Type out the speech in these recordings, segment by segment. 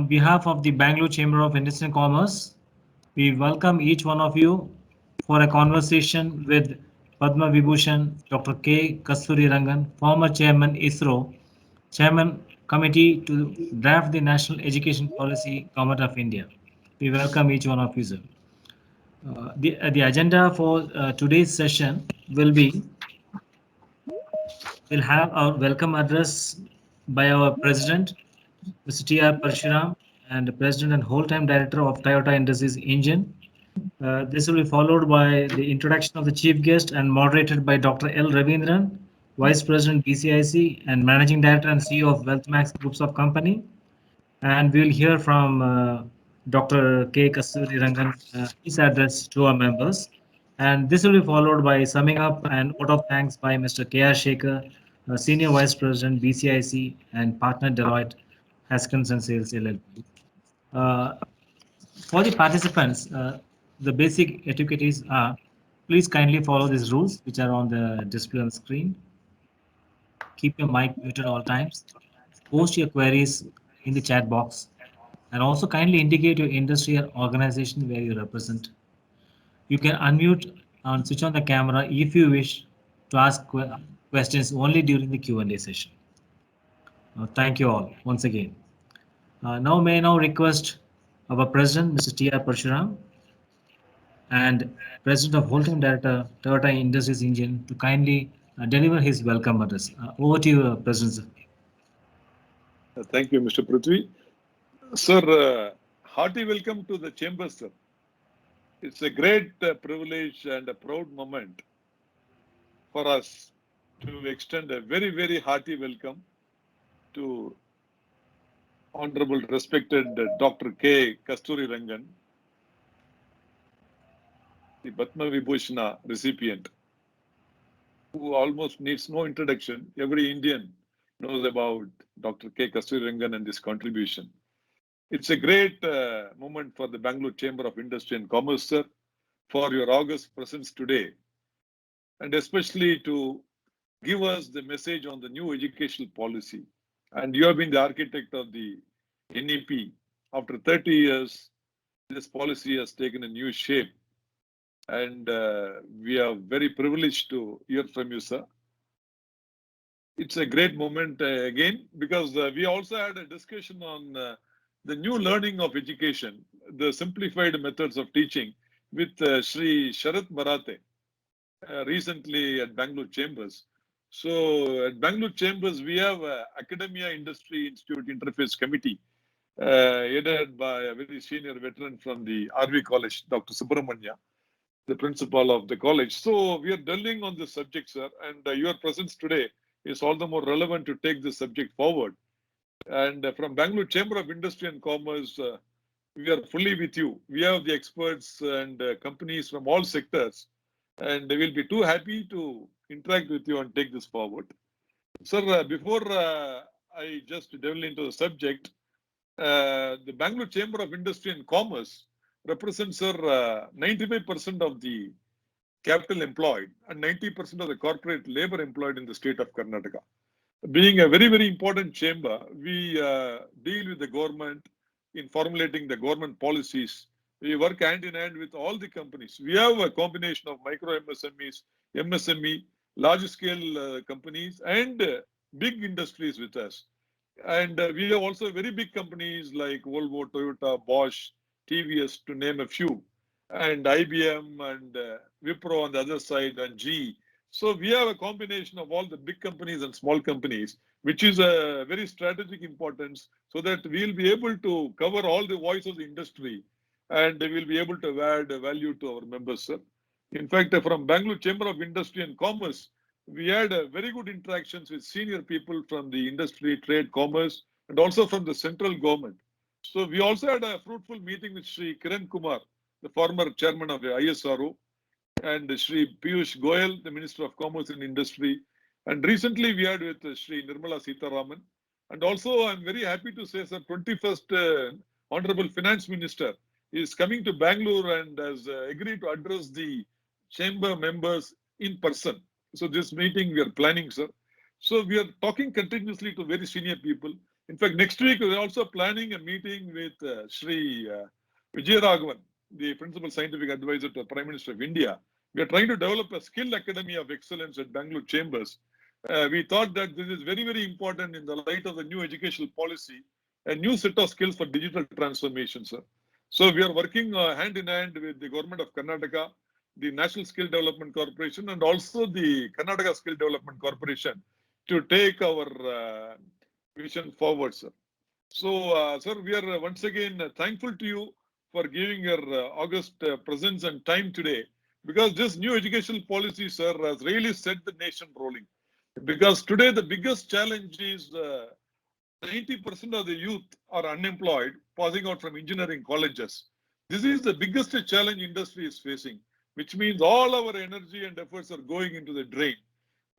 On behalf of the Bangalore Chamber of Industry and Commerce, we welcome each one of you for a conversation with Padma Vibhushan Dr. K. Kasturi Rangan, former Chairman ISRO, Chairman Committee to draft the National Education Policy, Government of India. We welcome each one of you, sir. The agenda for today's session will be we'll have our welcome address by our President, Mr. T.R. Parshuram, and the President and whole-time Director of Toyota Industries Engine. This will be followed by the introduction of the chief guest and moderated by Dr. L. Ravindran, Vice President BCIC and Managing Director and CEO of WealthMax Groups of Company. And we'll hear from Dr. K. Kasturi Rangan, his address to our members. And this will be followed by summing up and vote of thanks by Mr. K.R. Shekhar, Senior Vice President BCIC and Partner Deloitte Haskins and Sales LLP. Uh, for the participants, the basic etiquettes are please kindly follow these rules which are on the display on the screen. Keep your mic muted all times. Post your queries in the chat box and also kindly indicate your industry or organization where you represent. You can unmute and switch on the camera if you wish to ask questions only during the Q&A session. Thank you all once again. Now may I now request our President, Mr. T.R. Parshuram, and President of Whole-Time Director, Toyota Industries Engine, to kindly deliver his welcome address. Over to you, President. Thank you, Mr. Prithvi. Sir, hearty welcome to the chamber, sir. It's a great privilege and a proud moment for us to extend a very, very hearty welcome to Honorable respected Dr. K. Kasturi Rangan, the Padma Vibhushana recipient, who almost needs no introduction. Every Indian knows about Dr. K. Kasturi Rangan and his contribution. It's a great moment for the Bangalore Chamber of Industry and Commerce, sir, for your august presence today, and especially to give us the message on the new educational policy. And you have been the architect of the NEP. After 30 years, this policy has taken a new shape. And we are very privileged to hear from you, sir. It's a great moment again, because we also had a discussion on the new learning of education, the simplified methods of teaching with Shri Sharath Marathe recently at Bangalore Chambers. So at Bangalore Chambers, we have Academia Industry Institute Interface Committee, headed by a very senior veteran from the RV College, Dr. Subramanya, the principal of the college. So we are dwelling on this subject, sir, and your presence today is all the more relevant to take this subject forward. And from Bangalore Chamber of Industry and Commerce, we are fully with you. We have the experts and companies from all sectors, and they will be too happy to interact with you and take this forward. Sir, before I just delve into the subject, the Bangalore Chamber of Industry and Commerce represents, sir, 95% of the capital employed and 90% of the corporate labor employed in the state of Karnataka. Being a very, very important chamber, we deal with the government in formulating the government policies. We work hand in hand with all the companies. We have a combination of micro MSMEs, MSME, large scale companies, and big industries with us. And we have also very big companies like Volvo, Toyota, Bosch, TVS, to name a few, and IBM and Wipro on the other side, and GE. So we have a combination of all the big companies and small companies, which is a very strategic importance, so that we will be able to cover all the voice of the industry, and we will be able to add value to our members, sir. In fact, from Bangalore Chamber of Industry and Commerce, we had very good interactions with senior people from the industry, trade, commerce, and also from the central government. So we also had a fruitful meeting with Shri Kiran Kumar, the former chairman of the ISRO, and Shri Piyush Goyal, the Minister of Commerce and Industry. And recently we had with Shri Nirmala Sitharaman. And also I'm very happy to say, sir, 21st Honorable Finance Minister is coming to Bangalore and has agreed to address the chamber members in person. So this meeting we are planning, sir. So we are talking continuously to very senior people. In fact, next week we're also planning a meeting with Sri Vijayaraghavan, the Principal Scientific Advisor to the Prime Minister of India. We are trying to develop a skill academy of excellence at Bangalore Chambers. We thought that this is very, very important in the light of the new educational policy, a new set of skills for digital transformation, sir. So we are working hand in hand with the government of Karnataka, the National Skill Development Corporation, and also the Karnataka Skill Development Corporation to take our vision forward, sir. So, sir, we are once again thankful to you for giving your august presence and time today, because this new educational policy, sir, has really set the nation rolling. Because today the biggest challenge is 90% of the youth are unemployed, passing out from engineering colleges. This is the biggest challenge industry is facing, which means all our energy and efforts are going into the drain.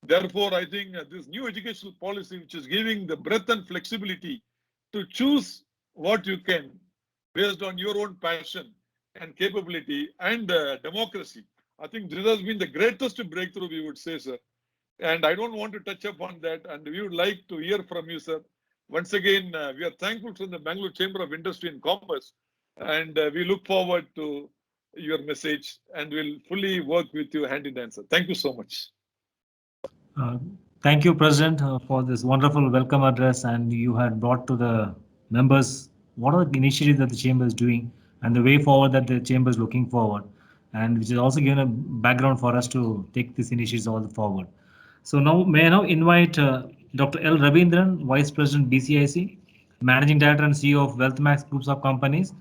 Therefore, I think this new educational policy, which is giving the breadth and flexibility to choose what you can based on your own passion and capability and democracy. I think this has been the greatest breakthrough, we would say, sir. And I don't want to touch upon that. And we would like to hear from you, sir. Once again, we are thankful from the Bangalore Chamber of Industry and Commerce. And we look forward to your message and we'll fully work with you hand in hand, sir. Thank you so much. Thank you, President, for this wonderful welcome address. And you had brought to the members what are the initiatives that the Chamber is doing and the way forward that the Chamber is looking forward, and which is also given a background for us to take these initiatives all forward. So now, may I now invite Dr. L. Ravindran, Vice President, BCIC, Managing Director and CEO of WealthMax Groups of Companies,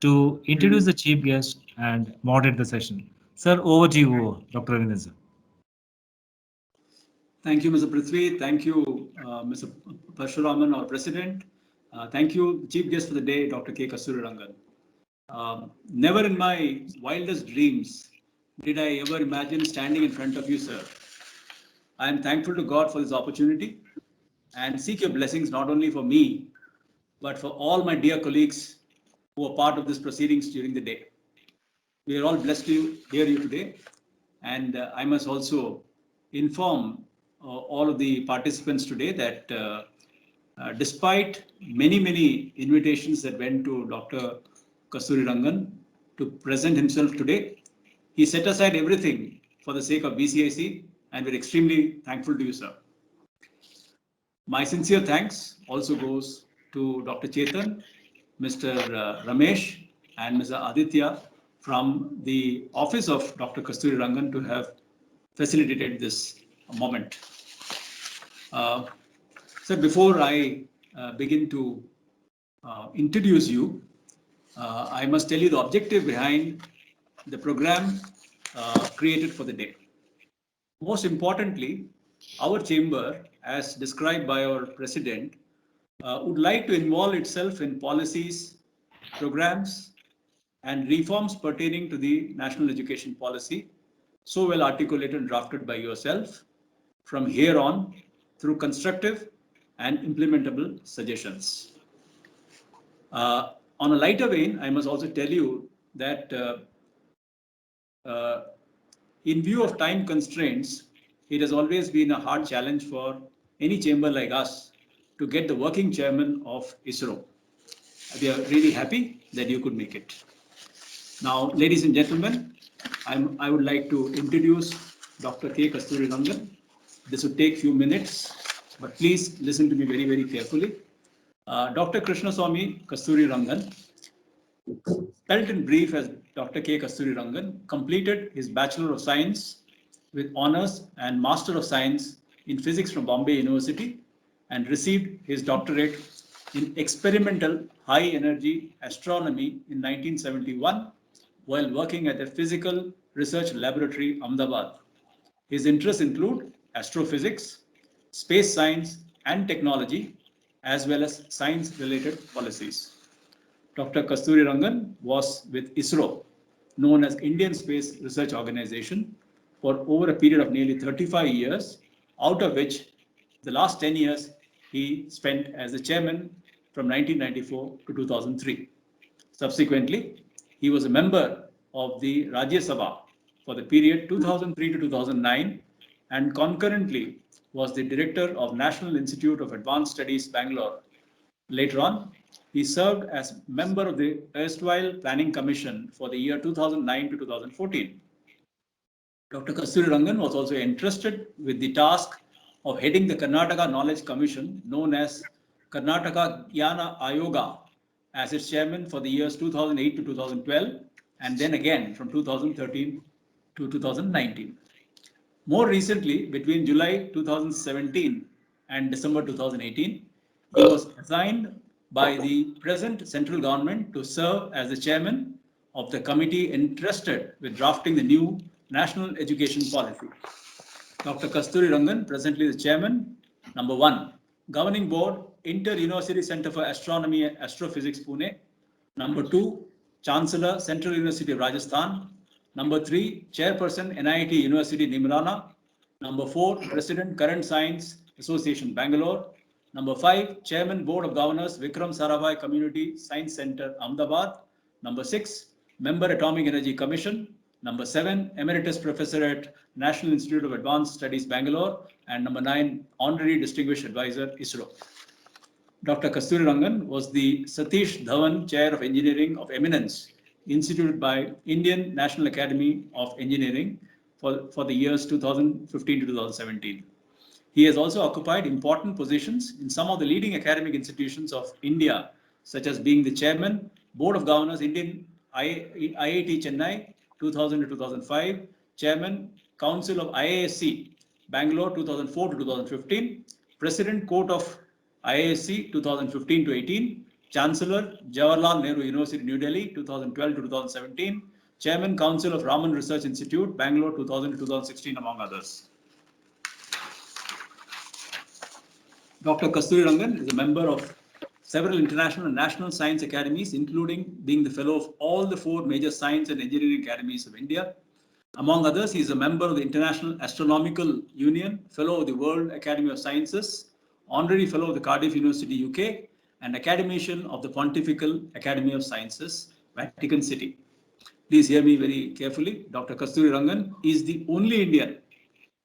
to introduce the chief guest and moderate the session. Sir, over to you, Dr. Ravindran, sir. Thank you, Mr. Prithvi. Thank you, Mr. Parshuraman, our President. Thank you, Chief Guest for the day, Dr. K. Kasturirangan. Never in my wildest dreams did I ever imagine standing in front of you, sir. I am thankful to God for this opportunity and seek your blessings not only for me, but for all my dear colleagues who are part of this proceedings during the day. We are all blessed to hear you today. And I must also inform all of the participants today that despite many invitations that went to Dr. Kasturirangan to present himself today, he set aside everything for the sake of BCIC, and we're extremely thankful to you, sir. My sincere thanks also goes to Dr. Chetan, Mr. Ramesh, and Mr. Aditya from the office of Dr. Kasturirangan to have facilitated this moment. So before I begin to introduce you, I must tell you the objective behind the program created for the day. Most importantly, our chamber, as described by our president, would like to involve itself in policies, programs, and reforms pertaining to the national education policy, so well articulated and drafted by yourself, from here on through constructive and implementable suggestions. On a lighter vein, I must also tell you that in view of time constraints, it has always been a hard challenge for any chamber like us to get the working chairman of ISRO. We are really happy that you could make it. Now, ladies and gentlemen, I would like to introduce Dr. K. Kasturirangan. This would take a few minutes, but please listen to me very carefully. Dr. Krishnaswamy Kasturirangan, spelled in brief as Dr. K. Kasturirangan, completed his Bachelor of Science with honors and Master of Science in Physics from Bombay University and received his doctorate in experimental high energy astronomy in 1971 while working at the Physical Research Laboratory, Ahmedabad. His interests include astrophysics, space science and technology, as well as science-related policies. Dr. Kasturirangan was with ISRO, known as Indian Space Research Organization, for over a period of nearly 35 years, out of which the last 10 years he spent as the chairman from 1994 to 2003. Subsequently, he was a member of the Rajya Sabha for the period 2003 to 2009 and concurrently was the director of National Institute of Advanced Studies, Bangalore Later on, he served as member of the erstwhile Planning Commission for the year 2009 to 2014. Dr. Kasturi Rangan was also entrusted with the task of heading the Karnataka Knowledge Commission, known as Karnataka Jnana Ayoga, as its chairman for the years 2008 to 2012, and then again from 2013 to 2019. More recently, between July 2017 and December 2018, he was assigned by the present central government to serve as the chairman of the committee entrusted with drafting the new national education policy. Dr. Kasturi Rangan, presently the chairman. Number 1, Governing Board, Inter-University Center for Astronomy and Astrophysics, Pune. Number 2, Chancellor, Central University of Rajasthan. Number 3, Chairperson, NIT University, Nimrana. Number 4, President, Current Science Association, Bangalore. Number 5, Chairman, Board of Governors, Vikram Sarabhai Community Science Center, Ahmedabad. Number 6, Member, Atomic Energy Commission. Number 7, Emeritus Professor at National Institute of Advanced Studies, Bangalore. And number 9, Honorary Distinguished Advisor, ISRO. Dr. Kasturi Rangan was the Satish Dhawan Chair of Engineering of Eminence, instituted by Indian National Academy of Engineering for the years 2015 to 2017. He has also occupied important positions in some of the leading academic institutions of India, such as being the Chairman, Board of Governors, Indian IIT Chennai, 2000 to 2005, Chairman, Council of IISc, Bangalore, 2004 to 2015, President, Court of IISc, 2015 to 18, Chancellor, Jawaharlal Nehru University, New Delhi, 2012 to 2017, Chairman, Council of Raman Research Institute, Bangalore, 2000 to 2016, among others. Dr. Kasturi Rangan is a member of several international and national science academies, including being the fellow of all the 4 major science and engineering academies of India. Among others, he is a member of the International Astronomical Union, fellow of the World Academy of Sciences, honorary fellow of the Cardiff University, UK, and academician of the Pontifical Academy of Sciences, Vatican City. Please hear me very carefully. Dr. Kasturi Rangan is the only Indian.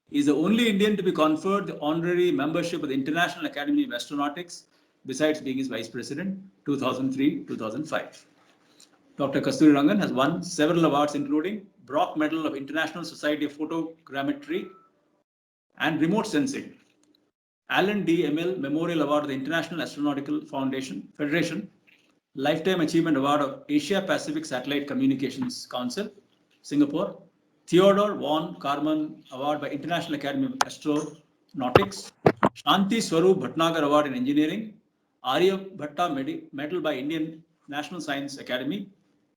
He is the only Indian to be conferred the honorary membership of the International Academy of Astronautics, besides being his vice president, 2003-2005. Dr. Kasturi Rangan has won several awards, including Brock Medal of International Society of Photogrammetry and Remote Sensing, Alan D. Emil Memorial Award of the International Astronautical Federation, Lifetime Achievement Award of Asia Pacific Satellite Communications Council, Singapore, Theodore von Karman Award by International Academy of Astronautics, Shanti Swarup Bhatnagar Award in Engineering, Arya Bhatta Medal by Indian National Science Academy,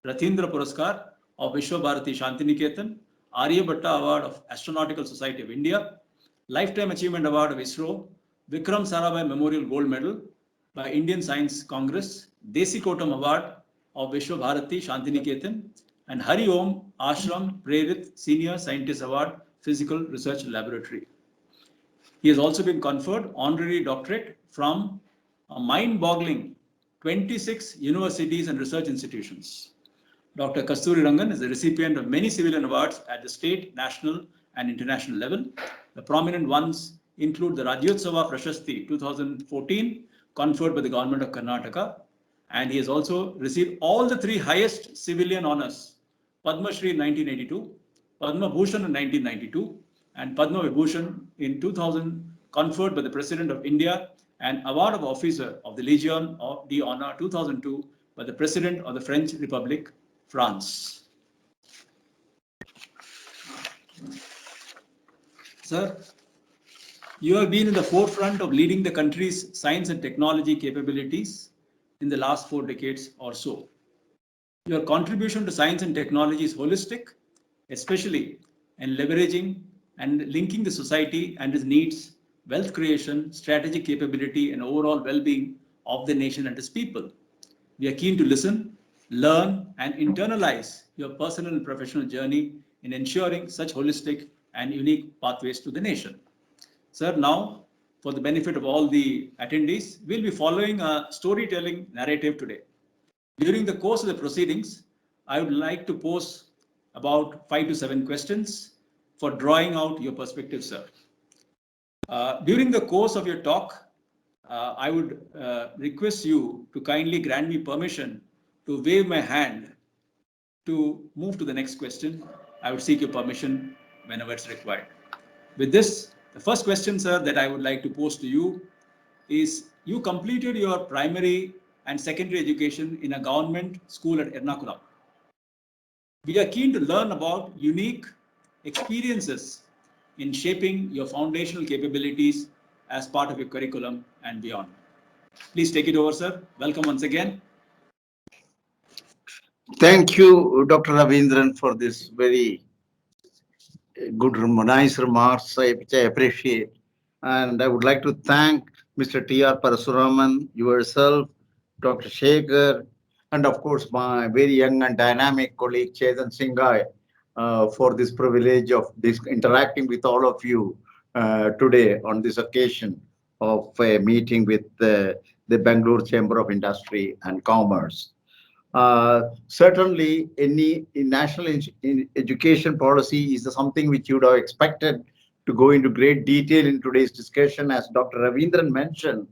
Rathindra Puraskar of Vishwa Bharati Shantiniketan, Arya Bhatta Award of Astronautical Society of India, Lifetime Achievement Award of ISRO, Vikram Sarabhai Memorial Gold Medal by Indian Science Congress, Desi Kotam Award of Vishwa Bharati Shantiniketan, and Hari Om Ashram Prerit Senior Scientist Award, Physical Research Laboratory. He has also been conferred honorary doctorate from a mind-boggling 26 universities and research institutions. Dr. Kasturi Rangan is the recipient of many civilian awards at the state, national, and international level. The prominent ones include the Rajyotsava Prashasti 2014, conferred by the government of Karnataka, and he has also received all the 3 highest civilian honors: Padma Shri in 1982, Padma Bhushan in 1992, and Padma Vibhushan in 2000, conferred by the President of India, and Award of Officer of the Legion of d'Honneur 2002 by the President of the French Republic, France. Sir, you have been in the forefront of leading the country's science and technology capabilities in the last 4 decades or so. Your contribution to science and technology is holistic, especially in leveraging and linking the society and its needs, wealth creation, strategic capability, and overall well-being of the nation and its people. We are keen to listen, learn, and internalize your personal and professional journey in ensuring such holistic and unique pathways to the nation. Sir, now, for the benefit of all the attendees, we'll be following a storytelling narrative today. During the course of the proceedings, I would like to pose about 5 to 7 questions for drawing out your perspective, sir. During the course of your talk, I would request you to kindly grant me permission to wave my hand to move to the next question. I would seek your permission whenever it's required. With this, the first question, sir, that I would like to pose to you is, you completed your primary and secondary education in a government school at Ernakulam. We are keen to learn about unique experiences in shaping your foundational capabilities as part of your curriculum and beyond. Please take it over, sir. Welcome once again. Thank you, Dr. Ravindran, for this very good, nice remarks, which I appreciate. And I would like to thank Mr. T.R. Parasuraman, yourself, Dr. Shekhar, and of course, my very young and dynamic colleague, Chetan Singhai, for this privilege of this interacting with all of you today on this occasion of a meeting with the Bangalore Chamber of Industry and Commerce. Certainly, any national education policy is something which you would have expected to go into great detail in today's discussion. As Dr. Ravindran mentioned,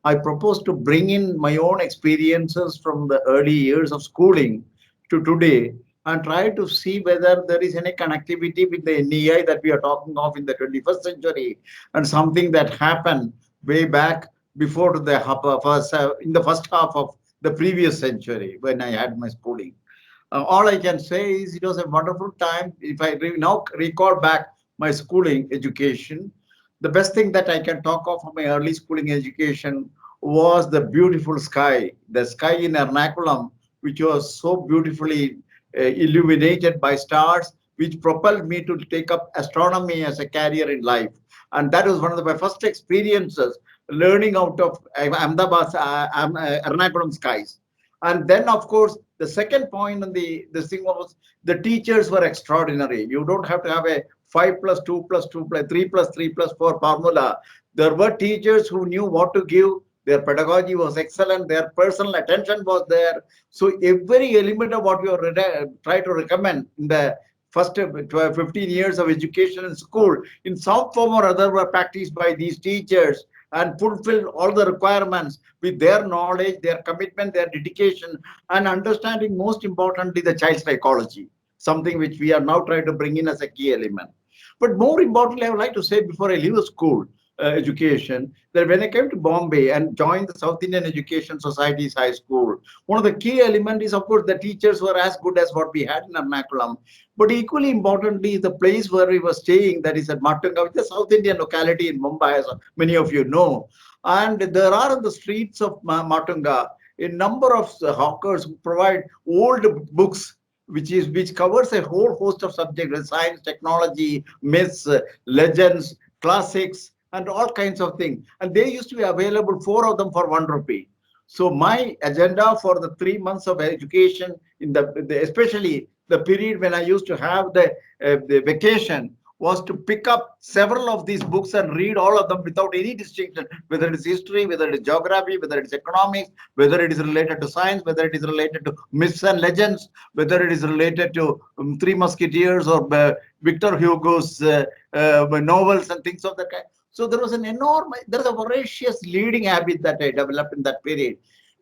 I propose to bring in my own experiences from the early years of schooling to today and try to see whether there is any connectivity with the NEI that we are talking of in the 21st century and something that happened way back before in the first half of the previous century when I had my schooling. All I can say is it was a wonderful time. If I now recall back my schooling education, the best thing that I can talk of from my early schooling education was the beautiful sky. The sky in Ernakulam, which was so beautifully illuminated by stars, which propelled me to take up astronomy as a career in life. And that was one of my first experiences learning out of Ahmedabad, Ernakulam skies. And then, of course, the second point on this thing was the teachers were extraordinary. You don't have to have a 5 + 2 + 2 + 3 + 3 + 4 formula. There were teachers who knew what to give. Their pedagogy was excellent. Their personal attention was there. So every element of what we try to recommend in the first 12, 15 years of education in school, in some form or other, were practiced by these teachers and fulfill all the requirements with their knowledge, their commitment, their dedication, and understanding, most importantly, the child psychology, something which we are now trying to bring in as a key element. But more importantly, I would like to say before I leave the school education, that when I came to Bombay and joined the South Indian Education Society's high school, one of the key elements is, of course, the teachers were as good as what we had in Ernakulam. But equally importantly, the place where we were staying, that is at Matunga, which is a South Indian locality in Mumbai, as many of you know. And there are on the streets of Matunga a number of hawkers who provide old books which covers a whole host of subjects: science, technology, myths, legends, classics, and all kinds of things. And they used to be available, 4 of them for 1 rupee. So my agenda for the 3 months of education, especially the period when I used to have the vacation, was to pick up several of these books and read all of them without any distinction, whether it is history, whether it is geography, whether it is economics, whether it is related to science, whether it is related to myths and legends, whether it is related to Three Musketeers or Victor Hugo's novels and things of that kind. So there was there's a voracious reading habit that I developed in that period.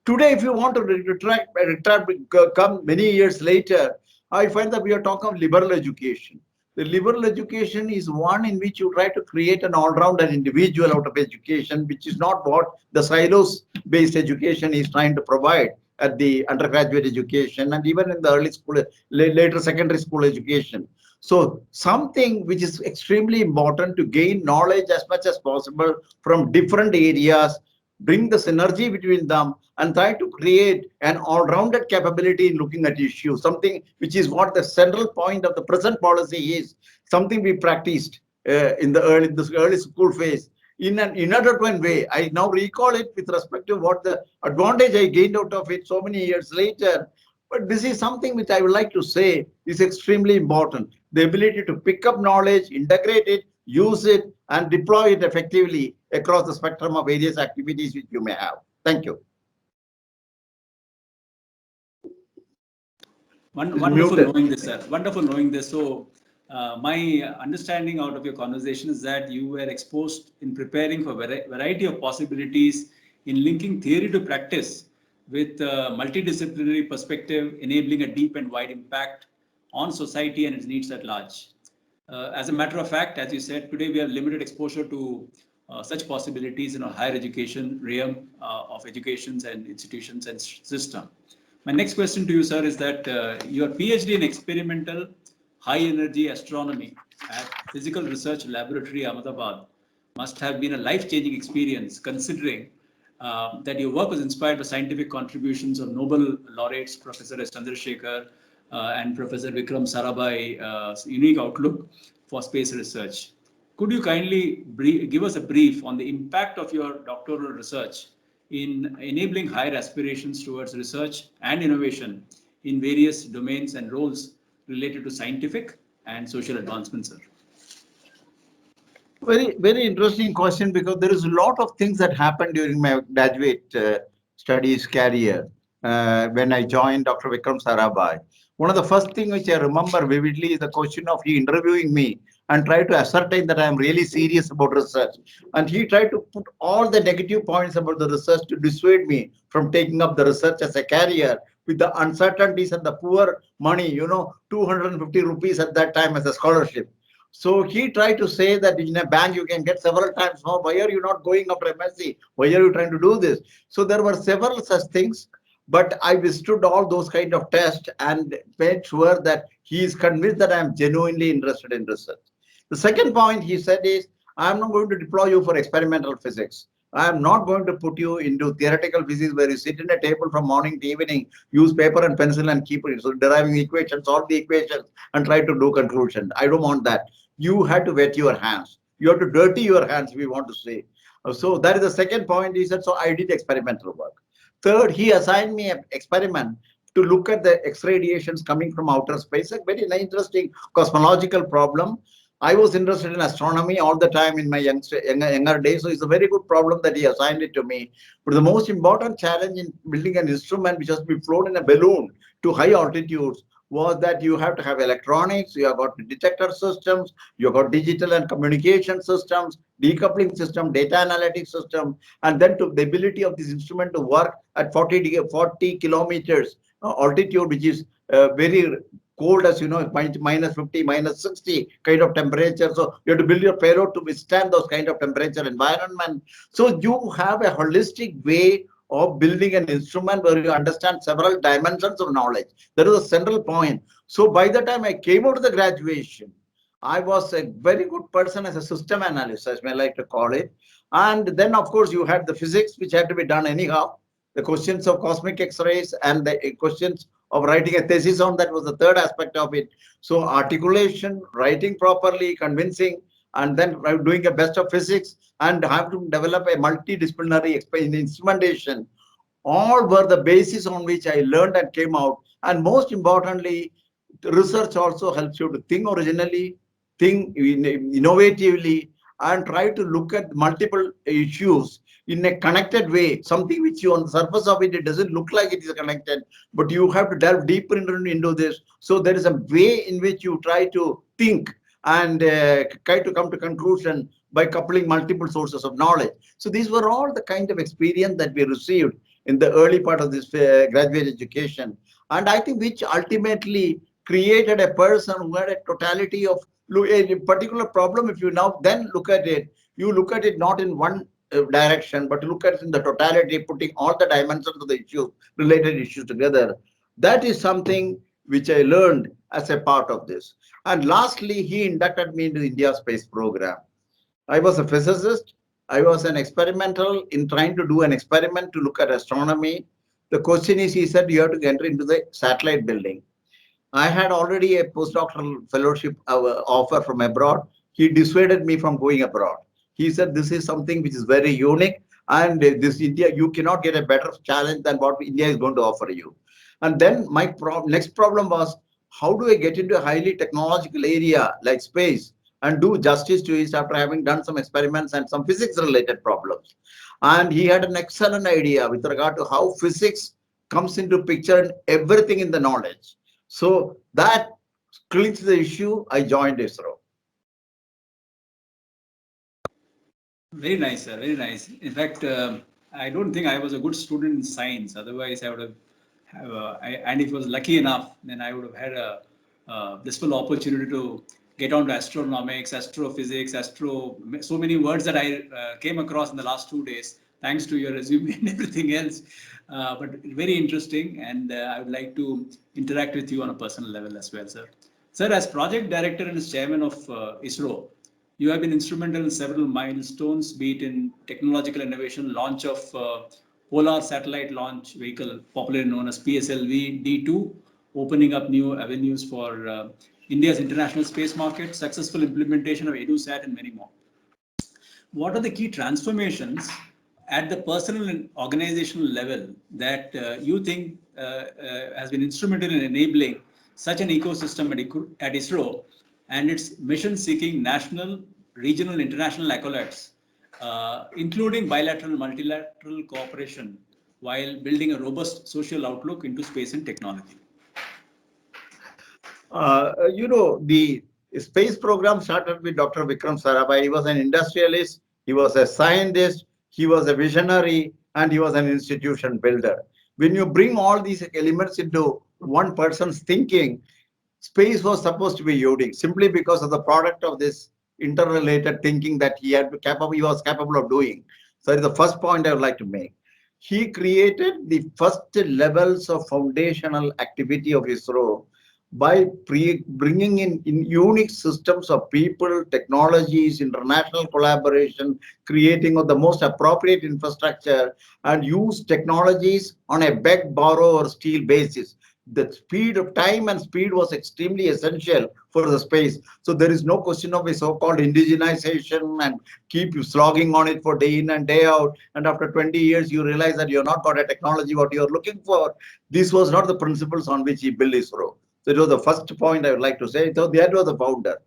Today, if you want to come many years later, I find that we are talking of liberal education. The liberal education is one in which you try to create an all-round individual out of education, which is not what the silos-based education is trying to provide at the undergraduate education and even in the early school, later secondary school education. So something which is extremely important to gain knowledge as much as possible from different areas, bring the synergy between them, and try to create an all-rounded capability in looking at issues, something which is what the central point of the present policy is, something we practiced in the early school phase in an inadvertent way. I now recall it with respect to what the advantage I gained out of it so many years later. But this is something which I would like to say is extremely important. The ability to pick up knowledge, integrate it, use it, and deploy it effectively across the spectrum of various activities which you may have. Thank you. Wonderful knowing this, sir. Wonderful knowing this. So my understanding out of your conversation is that you were exposed in preparing for variety of possibilities in linking theory to practice with a multidisciplinary perspective, enabling a deep and wide impact on society and its needs at large. As a matter of fact, as you said, today we have limited exposure to such possibilities in a higher education realm of educations and institutions and system. My next question to you, sir, is that your PhD in experimental high energy astronomy at Physical Research Laboratory, Ahmedabad, must have been a life-changing experience, considering that your work was inspired by scientific contributions of Nobel laureates, Professor S. Chandrasekhar and Professor Vikram Sarabhai's unique outlook for space research. Could you kindly give us a brief on the impact of your doctoral research in enabling higher aspirations towards research and innovation in various domains and roles related to scientific and social advancement, sir? Very, very interesting question, because there is a lot of things that happened during my graduate studies career when I joined Dr. Vikram Sarabhai. One of the first things which I remember vividly is the question of he interviewing me and tried to ascertain that I am really serious about research. And he tried to put all the negative points about the research to dissuade me from taking up the research as a career, with the uncertainties and the poor money, 250 rupees at that time as a scholarship. So he tried to say that in a bank you can get several times more. Why are you not going after MSc? Why are you trying to do this? So there were several such things, but I withstood all those kind of tests and made sure that he is convinced that I am genuinely interested in research. The second point he said is, I am not going to deploy you for experimental physics. I am not going to put you into theoretical physics where you sit in a table from morning to evening, use paper and pencil and keep it, so deriving equations, solve the equations and try to do conclusion. I don't want that. You have to wet your hands. You have to dirty your hands, if we want to say. So that is the second point. He said, so I did experimental work. Third, he assigned me an experiment to look at the X radiations coming from outer space, a very interesting cosmological problem. I was interested in astronomy all the time in my younger days, so it's a very good problem that he assigned it to me. But the most important challenge in building an instrument which has to be flown in a balloon to high altitudes was that you have to have electronics, you have got detector systems, you have got digital and communication systems, decoupling system, data analytics system, and then to the ability of this instrument to work at 40 kilometers altitude, which is very cold, as you know, minus 50, minus 60 kind of temperature. So you have to build your payload to withstand those kind of temperature environment. So you have a holistic way of building an instrument where you understand several dimensions of knowledge. That is a central point. So by the time I came out of the graduation, I was a very good person as a system analyst, as I like to call it. And then, of course, you had the physics, which had to be done anyhow. The questions of cosmic X-rays and the questions of writing a thesis on that was the third aspect of it. So articulation, writing properly, convincing, and then doing a best of physics and have to develop a multidisciplinary instrumentation. All were the basis on which I learned and came out. And most importantly, research also helps you to think originally, think innovatively, and try to look at multiple issues in a connected way, something which you on the surface of it, it doesn't look like it is connected, but you have to delve deeper into this. So there is a way in which you try to think and try to come to conclusion by coupling multiple sources of knowledge. So these were all the kind of experience that we received in the early part of this graduate education. And I think which ultimately created a person who had a totality of a particular problem. If you now then look at it, you look at it not in one direction, but look at it in the totality, putting all the dimensions of the issue, related issues together. That is something which I learned as a part of this. And lastly, he inducted me into the India Space Program. I was a physicist. I was an experimental in trying to do an experiment to look at astronomy. The question is, he said, you have to enter into the satellite building. I had already a postdoctoral fellowship offer from abroad. He dissuaded me from going abroad. He said, this is something which is very unique, and this India, you cannot get a better challenge than what India is going to offer you. And then my next problem was, how do I get into a highly technological area like space and do justice to it after having done some experiments and some physics related problems? And he had an excellent idea with regard to how physics comes into picture and everything in the knowledge. So that clinched the issue. I joined ISRO. Very nice, sir. Very nice. In fact, I don't think I was a good student in science. Otherwise, I would have, and if I was lucky enough, then I would have had a blissful opportunity to get on to astronomics, astrophysics, so many words that I came across in the last 2 days, thanks to your resume and everything else. But very interesting, and I would like to interact with you on a personal level as well, sir. Sir, as project director and as chairman of ISRO, you have been instrumental in several milestones, be it in technological innovation, launch of Polar Satellite Launch Vehicle, popularly known as PSLV D2, opening up new avenues for India's international space market, successful implementation of EduSat, and many more. What are the key transformations at the personal and organizational level that you think has been instrumental in enabling such an ecosystem at ISRO and its mission-seeking national, regional, international accolades, including bilateral, multilateral cooperation, while building a robust social outlook into space and technology? The space program started with Dr. Vikram Sarabhai. He was an industrialist, he was a scientist, he was a visionary, and he was an institution builder. When you bring all these elements into one person's thinking, space was supposed to be unique simply because of the product of this interrelated thinking that he was capable of doing. So that is the first point I would like to make. He created the first levels of foundational activity of ISRO by bringing in unique systems of people, technologies, international collaboration, creating of the most appropriate infrastructure, and use technologies on a beg, borrow, or steal basis. The speed of time and speed was extremely essential for the space. So there is no question of a so-called indigenization and keep you slogging on it for day in and day out. And after 20 years, you realize that you're not got a technology what you're looking for. This was not the principles on which he built ISRO. So it was the first point I would like to say. So that was the founder.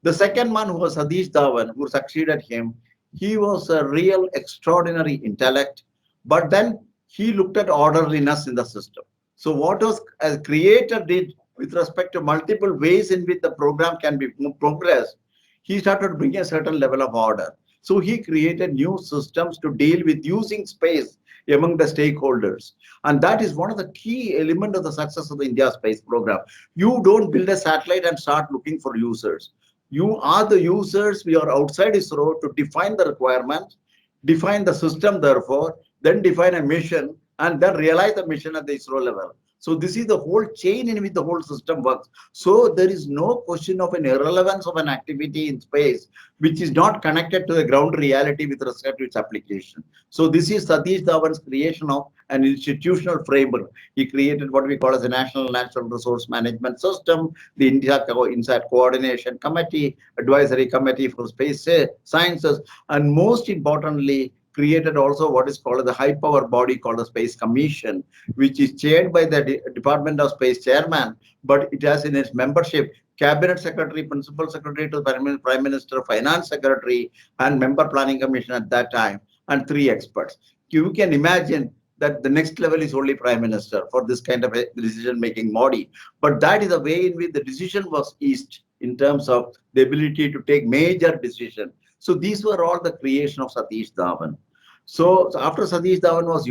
The second one, who was Satish Dhawan, who succeeded him, he was a real extraordinary intellect, but then he looked at orderliness in the system. So what was as creator did with respect to multiple ways in which the program can be progressed, he started bringing a certain level of order. So he created new systems to deal with using space among the stakeholders. And that is one of the key elements of the success of the India space program. You don't build a satellite and start looking for users. You are the users. We are outside ISRO to define the requirements, define the system, therefore, then define a mission, and then realize the mission at the ISRO level. So this is the whole chain in which the whole system works. So there is no question of an irrelevance of an activity in space which is not connected to the ground reality with respect to its application. So this is Satish Dhawan's creation of an institutional framework. He created what we call as a National Natural Resource Management System, the India INSAT Coordination Committee, Advisory Committee for Space Sciences, and most importantly, created also what is called the high power body called the Space Commission, which is chaired by the Department of Space Chairman, but it has in its membership Cabinet Secretary, Principal Secretary to the Prime Minister, Finance Secretary, and Member Planning Commission at that time, and 3 experts. You can imagine that the next level is only Prime Minister for this kind of a decision-making body. But that is the way in which the decision was eased in terms of the ability to take major decisions. So these were all the creation of Satish Dhawan. So after Satish Dhawan was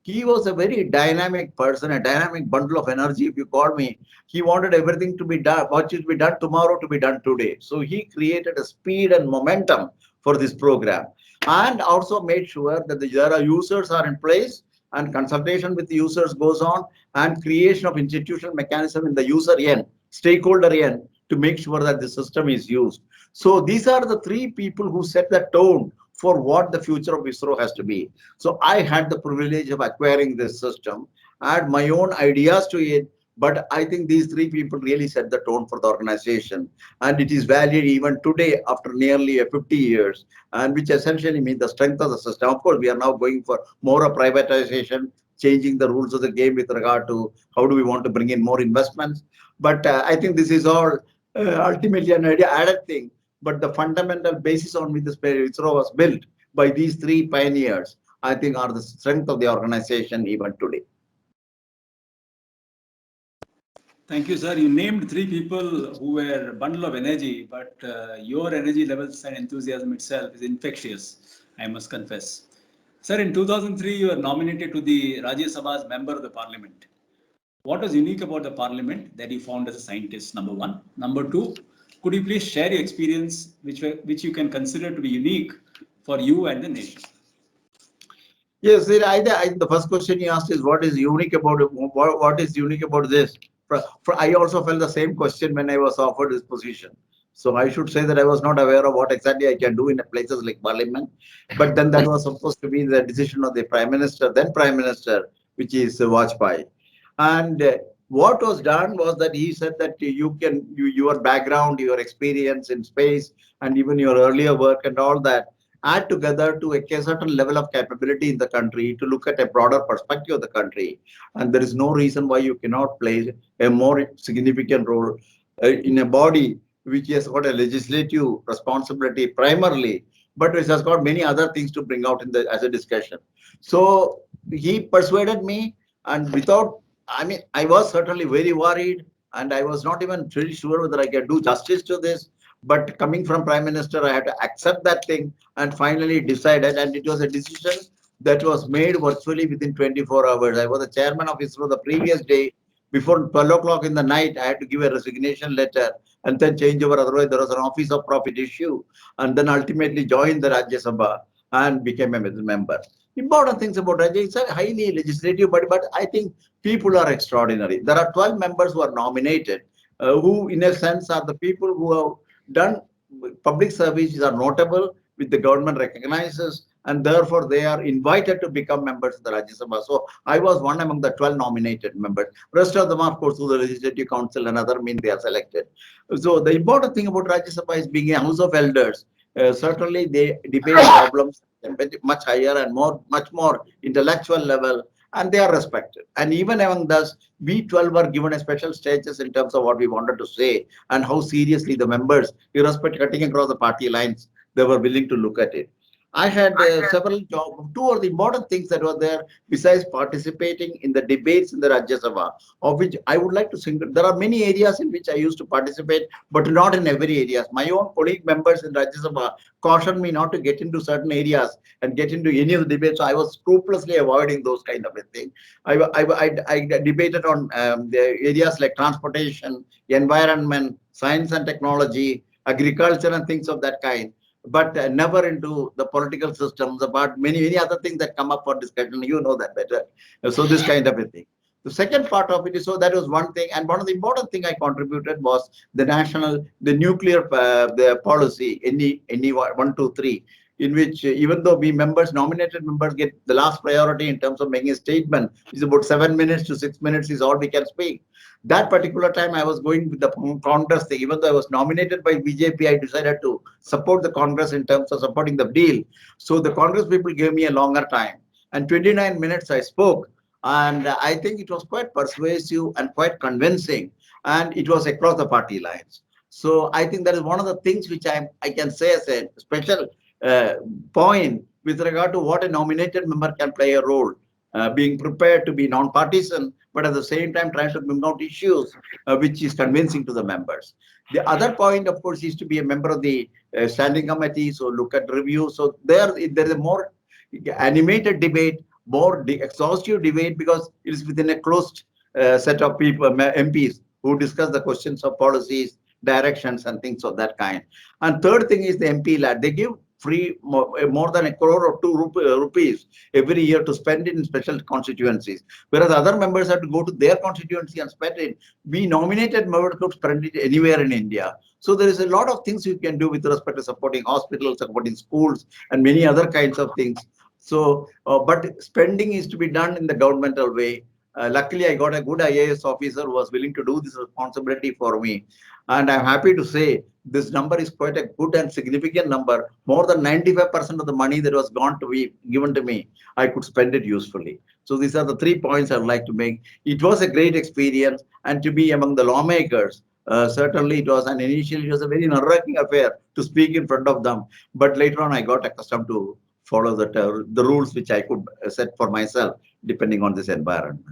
he was a very dynamic person, a dynamic bundle of energy. If you call me, he wanted everything to be done, what should be done tomorrow to be done today. So he created a speed and momentum for this program, and also made sure that there are users are in place and consultation with the users goes on, and creation of institutional mechanism in the user end, stakeholder end, to make sure that the system is used. So these are the 3 people who set the tone for what the future of ISRO has to be. So I had the privilege of acquiring this system. I had my own ideas to it, but I think these 3 people really set the tone for the organization. And it is valued even today after nearly 50 years, and which essentially means the strength of the system. Of course, we are now going for more of privatization, changing the rules of the game with regard to how do we want to bring in more investments. But I think this is all ultimately an added thing. But the fundamental basis on which the ISRO was built by these 3 pioneers, I think, are the strength of the organization even today. Thank you, sir. You named 3 people who were a bundle of energy, but your energy levels and enthusiasm itself is infectious, I must confess. Sir, in 2003, you were nominated to the Rajya Sabha as member of the parliament. What was unique about the parliament that you found as a scientist, number one? Number two, could you please share your experience which you can consider to be unique for you and the nation? Yes, the first question you asked is what is unique about it? What is unique about this? I also felt the same question when I was offered this position. So I should say that I was not aware of what exactly I can do in places like Parliament. But then that was supposed to be the decision of the Prime Minister, then Prime Minister, which is Vajpayee. And what was done was that he said that your background, your experience in space, and even your earlier work and all that, add together to a certain level of capability in the country to look at a broader perspective of the country. And there is no reason why you cannot play a more significant role in a body which has got a legislative responsibility primarily, but which has got many other things to bring out as a discussion. So he persuaded me, and I was certainly very worried, and I was not even really sure whether I can do justice to this. But coming from Prime Minister, I had to accept that thing and finally decided. And it was a decision that was made virtually within 24 hours. I was the chairman of ISRO the previous day. Before 12 o'clock in the night, I had to give a resignation letter and then change over. Otherwise, there was an office of profit issue. And then ultimately joined the Rajya Sabha and became a member. Important things about Rajya, it's a highly legislative body, but I think people are extraordinary. There are 12 members who are nominated, who in a sense are the people who have done public services, are notable, which the government recognizes, and therefore they are invited to become members of the Rajya Sabha. So I was one among the 12 nominated members. Rest of them, of course, through the Legislative Council and other means they are selected. So the important thing about Rajya Sabha is being a house of elders. Certainly they debate problems much higher and much more intellectual level, and they are respected. And even among us, we 12 were given a special status in terms of what we wanted to say and how seriously the members, irrespective cutting across the party lines, they were willing to look at it. I had several jobs. Two of the important things that were there, besides participating in the debates in the Rajya Sabha, of which I would like to single. There are many areas in which I used to participate, but not in every area. My own colleague members in Rajya Sabha cautioned me not to get into certain areas and get into any of the debates. So I was scrupulously avoiding those kind of a thing. I debated on the areas like transportation, environment, science and technology, agriculture, and things of that kind, but never into the political systems, about many other things that come up for discussion. You know that better. So this kind of a thing. The second part of it is, so that was one thing. And one of the important thing I contributed was the nuclear the policy, NE 1, 2, 3, in which even though we nominated members get the last priority in terms of making a statement, which is about 7 minutes to 6 minutes is all we can speak. That particular time I was going with the Congress thing. Even though I was nominated by BJP, I decided to support the Congress in terms of supporting the deal. So the Congress people gave me a longer time. And 29 minutes I spoke. And I think it was quite persuasive and quite convincing. And it was across the party lines. So I think that is one of the things which I can say as a special point with regard to what a nominated member can play a role. Being prepared to be non-partisan, but at the same time trying to bring out issues which is convincing to the members. The other point, of course, is to be a member of the standing committee, so look at reviews. So there is a more animated debate, more exhaustive debate, because it is within a closed set of people, MPs, who discuss the questions of policies, directions, and things of that kind. And third thing is the MP lad. They give free more than 1 crore or 2 rupees every year to spend it in special constituencies, whereas other members have to go to their constituency and spend it. We nominated members could spend it anywhere in India. So there is a lot of things you can do with respect to supporting hospitals, supporting schools, and many other kinds of things. So, but spending is to be done in the governmental way. Luckily, I got a good IAS officer who was willing to do this responsibility for me. And I'm happy to say this number is quite a good and significant number. More than 95% of the money that was given to me, I could spend it usefully. So these are the 3 points I'd like to make. It was a great experience, and to be among the lawmakers, certainly it was initially it was a very nerve-wracking affair to speak in front of them. But later on, I got accustomed to follow the rules which I could set for myself, depending on this environment.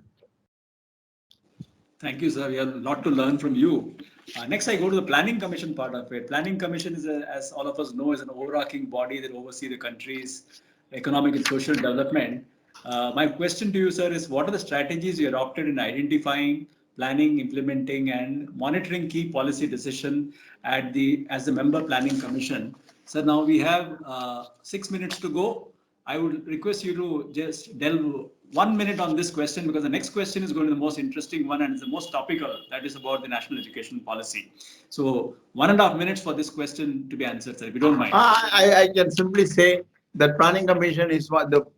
Thank you, sir. We have a lot to learn from you. Next, I go to the Planning Commission part of it. Planning Commission is, as all of us know, is an overarching body that oversees the country's economic and social development. My question to you, sir, is what are the strategies you adopted in identifying, planning, implementing, and monitoring key policy decision as the member planning commission? Sir, now we have 6 minutes to go. I would request you to just delve 1 minute on this question, because the next question is going to be the most interesting one and it's the most topical. That is about the national education policy. So 1.5 minutes for this question to be answered, sir, if you don't mind. I can simply say that planning commission is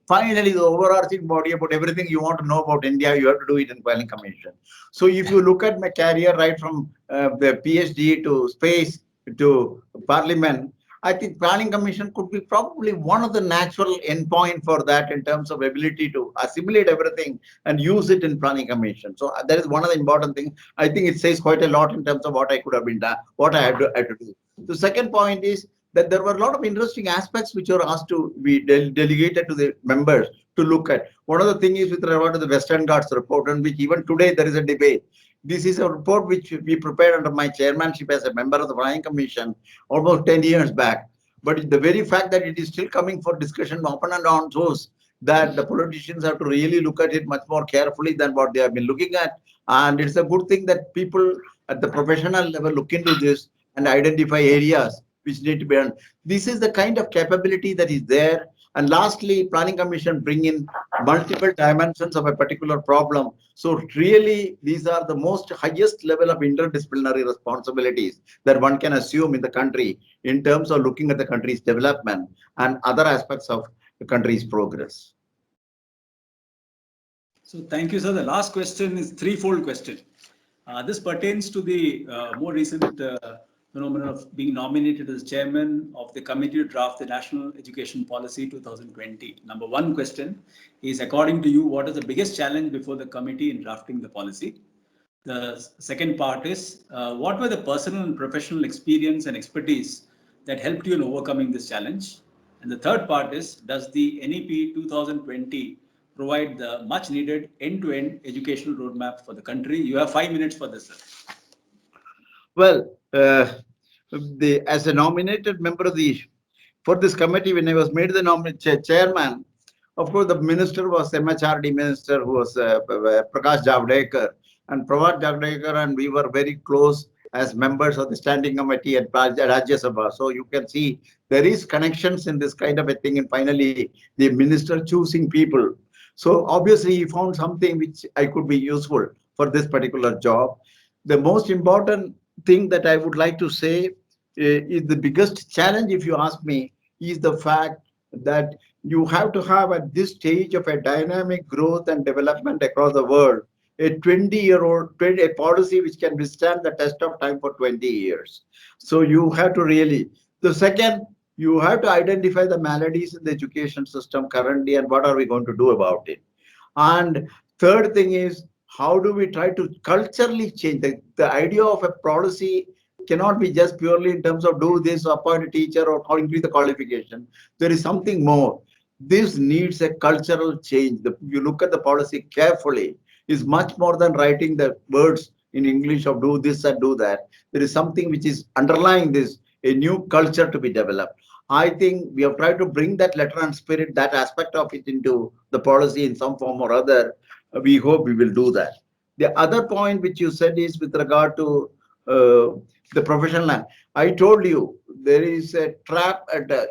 finally the overarching body about everything you want to know about India. You have to do it in planning commission. So if you look at my career right from the PhD to space to parliament, I think planning commission could be probably one of the natural endpoint for that in terms of ability to assimilate everything and use it in planning commission. So that is one of the important things. I think it says quite a lot in terms of what I could have been done, what I had to do. The second point is that there were a lot of interesting aspects which were asked to be delegated to the members to look at. One of the things is with regard to the Western Ghats report, on which even today there is a debate. This is a report which we prepared under my chairmanship as a member of the Planning Commission almost 10 years back. But the very fact that it is still coming for discussion open and on shows that the politicians have to really look at it much more carefully than what they have been looking at. And it's a good thing that people at the professional level look into this and identify areas which need to be done. This is the kind of capability that is there. And lastly, planning commission bring in multiple dimensions of a particular problem. So really, these are the most highest level of interdisciplinary responsibilities that one can assume in the country in terms of looking at the country's development and other aspects of the country's progress. So thank you, sir. The last question is threefold question. This pertains to the more recent phenomenon of being nominated as chairman of the committee to draft the National Education Policy 2020. Number one question is, according to you, what is the biggest challenge before the committee in drafting the policy? The second part is, what were the personal and professional experience and expertise that helped you in overcoming this challenge? And the third part is, does the NEP 2020 provide the much needed end-to-end educational roadmap for the country? You have 5 minutes for this, sir. Well, as a nominated member of for this committee, when I was made the chairman, of course, the minister was MHRD minister, who was Prakash Javadekar. And Prakash Javadekar and we were very close as members of the standing committee at Rajya Sabha. So you can see there is connections in this kind of a thing. And finally, the minister choosing people. So obviously, he found something which I could be useful for this particular job. The most important thing that I would like to say is the biggest challenge, if you ask me, is the fact that you have to have at this stage of a dynamic growth and development across the world, a 20-year-old a policy which can withstand the test of time for 20 years. So you have to really, the second, you have to identify the maladies in the education system currently and what are we going to do about it. And third thing is, how do we try to culturally change the idea of a policy cannot be just purely in terms of do this, appoint a teacher or increase the qualification. There is something more. This needs a cultural change. You look at the policy carefully, is much more than writing the words in English of do this and do that. There is something which is underlying this, a new culture to be developed. I think we have tried to bring that letter and spirit, that aspect of it into the policy in some form or other. We hope we will do that. The other point which you said is with regard to the professional line. I told you there is a trap at a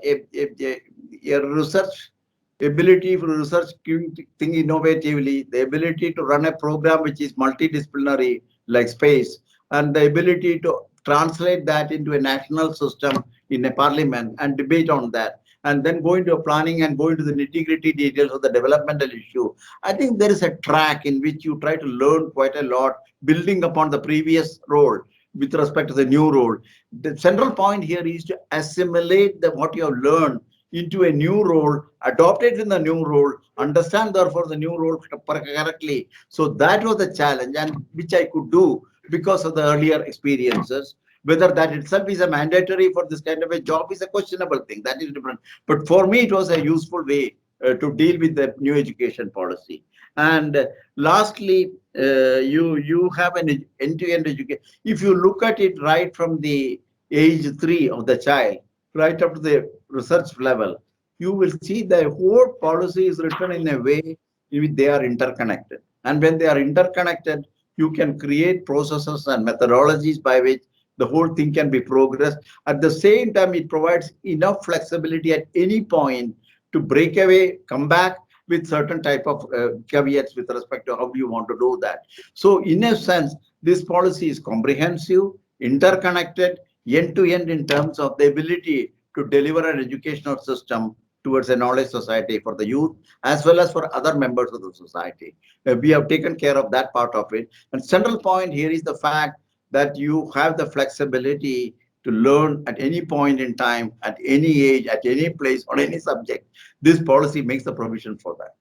research ability for research think innovatively, the ability to run a program which is multidisciplinary like space, and the ability to translate that into a national system in a parliament and debate on that, and then go into a planning and go into the nitty-gritty details of the developmental issue. I think there is a track in which you try to learn quite a lot, building upon the previous role with respect to the new role. The central point here is to assimilate what you have learned into a new role, adopt it in the new role, understand therefore the new role correctly. So that was the challenge, and which I could do because of the earlier experiences. Whether that itself is a mandatory for this kind of a job is a questionable thing. That is different. But for me, it was a useful way to deal with the new education policy. And lastly, you have an end-to-end education. If you look at it right from the age 3 of the child, right up to the research level, you will see the whole policy is written in a way in which they are interconnected. And when they are interconnected, you can create processes and methodologies by which the whole thing can be progressed. At the same time, it provides enough flexibility at any point to break away, come back with certain type of caveats with respect to how you want to do that. So in a sense, this policy is comprehensive, interconnected, end-to-end in terms of the ability to deliver an educational system towards a knowledge society for the youth as well as for other members of the society. We have taken care of that part of it. And central point here is the fact that you have the flexibility to learn at any point in time, at any age, at any place, on any subject. This policy makes the provision for that.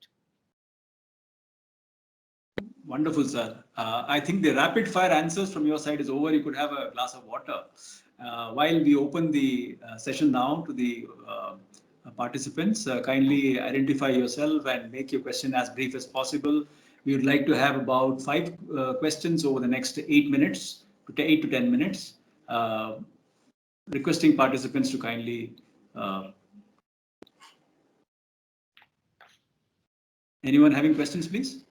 Wonderful, sir. I think the rapid fire answers from your side is over. You could have a glass of water. While we open the session now to the participants, kindly identify yourself and make your question as brief as possible. We would like to have about 5 questions over the next 8 minutes, 8 to 10 minutes. Requesting participants to kindly anyone having questions, please?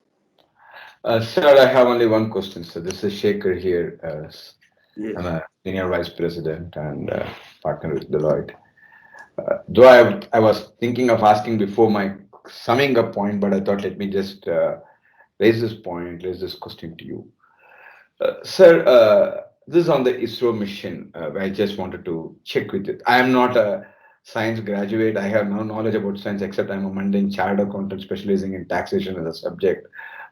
Sir, I have only one question. So this is Shekhar here. Yes. I'm a senior vice president and partner with Deloitte. Though I was thinking of asking before my summing up point, but I thought let me just raise this question to you. Sir, this is on the ISRO mission. I just wanted to check with it. I am not a science graduate. I have no knowledge about science except I'm a mundane chartered accountant specializing in taxation as a subject.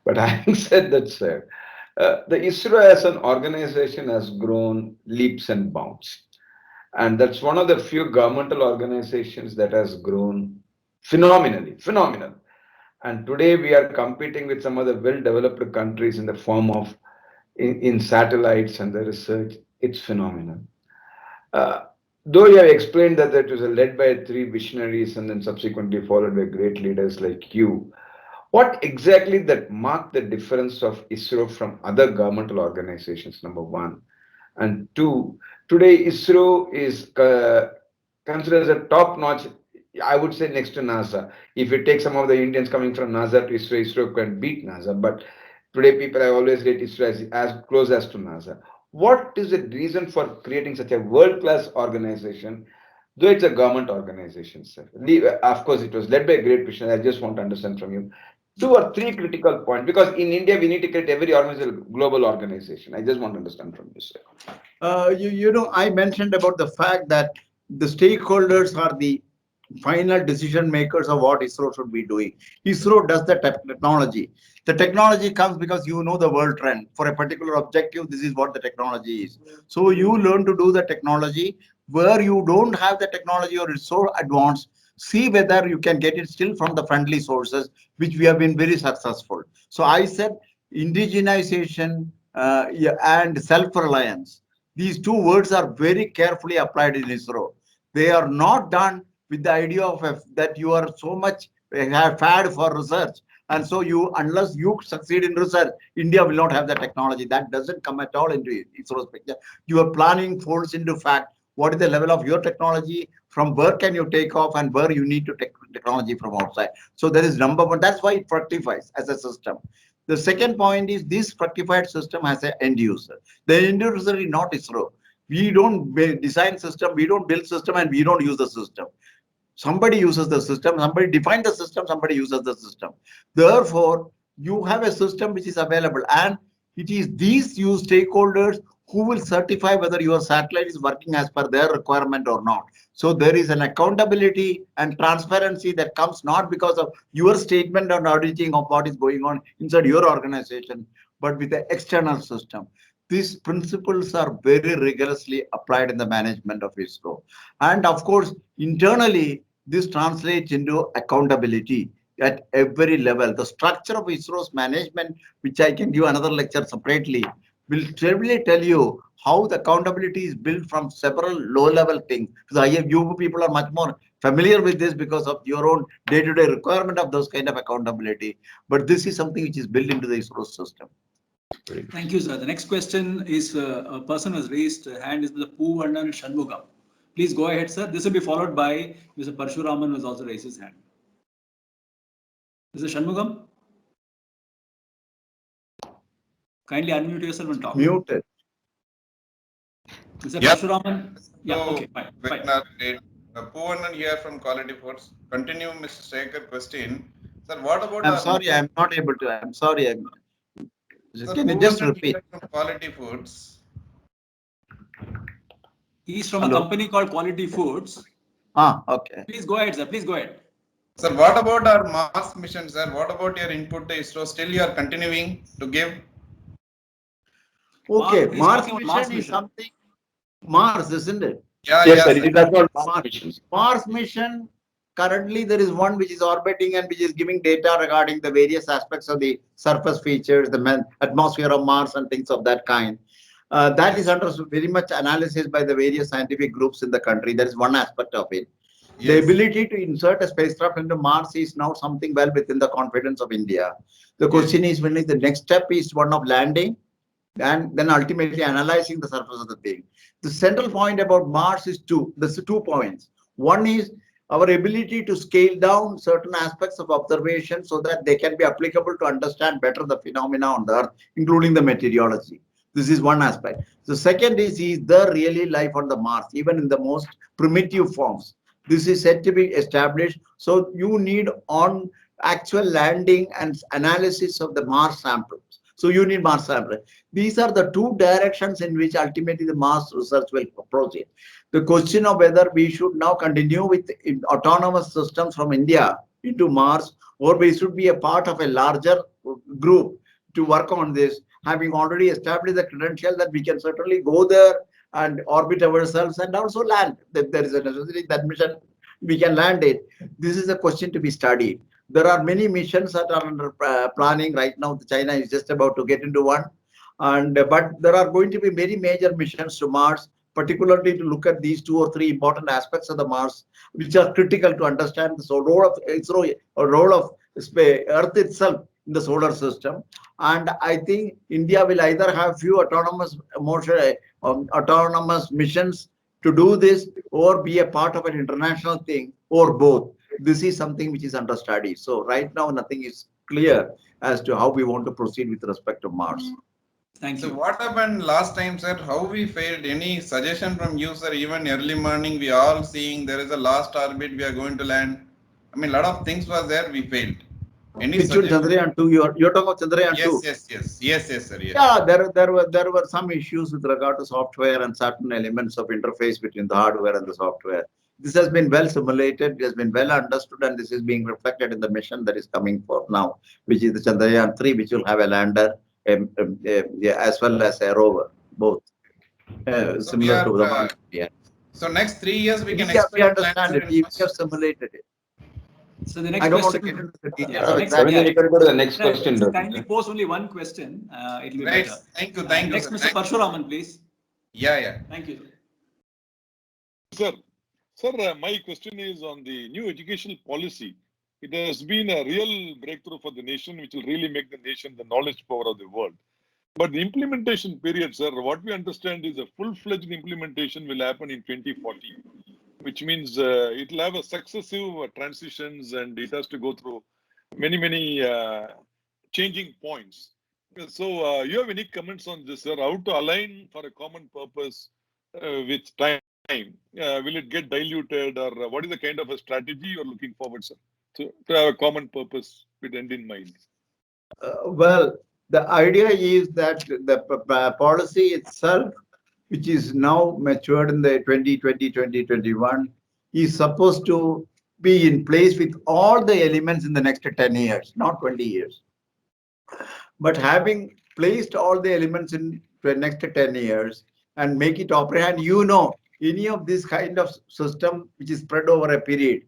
But having said that, sir, the ISRO as an organization has grown leaps and bounds. And that's one of the few governmental organizations that has grown phenomenally, phenomenal. And today we are competing with some of the well-developed countries in the form of in satellites and the research. It's phenomenal. Though you have explained that it was led by 3 visionaries and then subsequently followed by great leaders like you, what exactly that marked the difference of ISRO from other governmental organizations, number 1? And 2, today ISRO is considered as a top-notch, I would say next to NASA. If you take some of the Indians coming from NASA to ISRO, ISRO can beat NASA. But today people have always rated ISRO as close as to NASA. What is the reason for creating such a world-class organization, though it's a government organization, sir? Of course, it was led by a great vision. I just want to understand from you 2 or 3 critical points, because in India, we need to create every organization, global organization. I just want to understand from you, sir. You know, I mentioned about the fact that the stakeholders are the final decision makers of what ISRO should be doing. ISRO does the technology. The technology comes because you know the world trend. For a particular objective, this is what the technology is. So you learn to do the technology. Where you don't have the technology or it's so advanced, see whether you can get it still from the friendly sources, which we have been very successful. So I said indigenization and self-reliance. These 2 words are very carefully applied in ISRO. They are not done with the idea of that you are so much fad for research. And so unless you succeed in research, India will not have the technology. That doesn't come at all into ISRO's picture. Your planning folds into fact. What is the level of your technology? From where can you take off and where you need to take technology from outside? So that is number 1. That's why it fructifies as a system. The second point is this fructified system has an end user. The end user is not ISRO. We don't design system, we don't build system, and we don't use the system. Somebody uses the system, somebody defines the system, somebody uses the system. Therefore, you have a system which is available, and it is these stakeholders who will certify whether your satellite is working as per their requirement or not. So there is an accountability and transparency that comes not because of your statement or auditing of what is going on inside your organization, but with the external system. These principles are very rigorously applied in the management of ISRO. And of course, internally, this translates into accountability at every level. The structure of ISRO's management, which I can give another lecture separately, will clearly tell you how the accountability is built from several low-level things. Because you people are much more familiar with this because of your own day-to-day requirement of those kind of accountability. But this is something which is built into the ISRO system. Thank you, sir. The next question is a person who has raised a hand is the Poovarnan Shanmugam. Please go ahead, sir. This will be followed by Mr. Parshuraman, who has also raised his hand. Mr. Shanmugam? Kindly unmute yourself and talk. Muted. Mr. Yeah. Parshuraman? Yeah, So, okay, fine. Poovanan here from Quality Foods. Continue Mr. Shekhar question. Sir, what about I'm our- sorry, I'm not able to. I'm sorry. Sir, Can you just Poovanan repeat? here from Quality Foods. He's from Hello. a company called Quality Foods. Okay. Please go ahead, sir. Please go ahead. Sir, what about our Mars mission, sir? What about your input to ISRO? Still you are continuing to give? Okay, He's Mars talking about mission Mars is mission. something, Mars, isn't it? Yeah, Yes, yeah, sir. sir. It is not Mars. missions. Mars mission, currently there is one which is orbiting and which is giving data regarding the various aspects of the surface features, the atmosphere of Mars and things of that kind. That is under very much analysis by the various scientific groups in the country. That is one aspect of it. The Yes. ability to insert a spacecraft into Mars is now something well within the confidence of India. The question is, when is the next step is one of landing and then ultimately analyzing the surface of the thing. The central point about Mars is there's 2 points. One is our ability to scale down certain aspects of observation so that they can be applicable to understand better the phenomena on the Earth, including the meteorology. This is one aspect. The second is there really life on the Mars, even in the most primitive forms? This is said to be established. So you need on actual landing and analysis of the Mars samples. So you need Mars sampling. These are the 2 directions in which ultimately the Mars research will proceed. The question of whether we should now continue with autonomous systems from India into Mars, or we should be a part of a larger group to work on this, having already established the credential that we can certainly go there and orbit ourselves and also land. If there is a necessity that mission, we can land it. This is a question to be studied. There are many missions that are under planning right now. China is just about to get into one. But there are going to be very major missions to Mars, particularly to look at these 2 or 3 important aspects of the Mars, which are critical to understand the role of ISRO, or role of Earth itself in the solar system. And I think India will either have few autonomous missions to do this, or be a part of an international thing, or both. This is something which is under study. So right now, nothing is clear as to how we want to proceed with respect to Mars. Thank So you. what happened last time, sir? How we failed? Any suggestion from you, sir? Even early morning, we all seeing there is a last orbit, we are going to land. I mean, a lot of things was there, we failed. Any Which one, suggestion? Chandrayaan 2? You're talking about Chandrayaan 2? Yes, sir. Yes. Yeah, there were some issues with regard to software and certain elements of interface between the hardware and the software. This has been well simulated, it has been well understood, and this is being reflected in the mission that is coming forth now, which is the Chandrayaan 3, which will have a lander as well as a rover, both similar to the one. Yeah. So next 3 years we can We expect. understand it. We have simulated it. So the next I don't want to question. get into the details Yeah, of next- exactly. Ravinder, you can go to the next Right, question. so Ravinder. kindly post only one question. It will be Right. better. Thank you. Next, sir. Mr. Parshuraman, please. Yeah. Thank you. Sir, my question is on the new educational policy. It has been a real breakthrough for the nation, which will really make the nation the knowledge power of the world. But the implementation period, sir, what we understand is a full-fledged implementation will happen in 2040, which means it will have a successive transitions, and it has to go through many changing points. So, you have any comments on this, sir? How to align for a common purpose with time? Will it get diluted, or what is the kind of a strategy you're looking forward, sir? So, to have a common purpose with end in mind. Well, the idea is that the policy itself, which is now matured in the 2020-2021, is supposed to be in place with all the elements in the next 10 years, not 20 years. But having placed all the elements in the next 10 years and make it operate, and any of this kind of system which is spread over a period,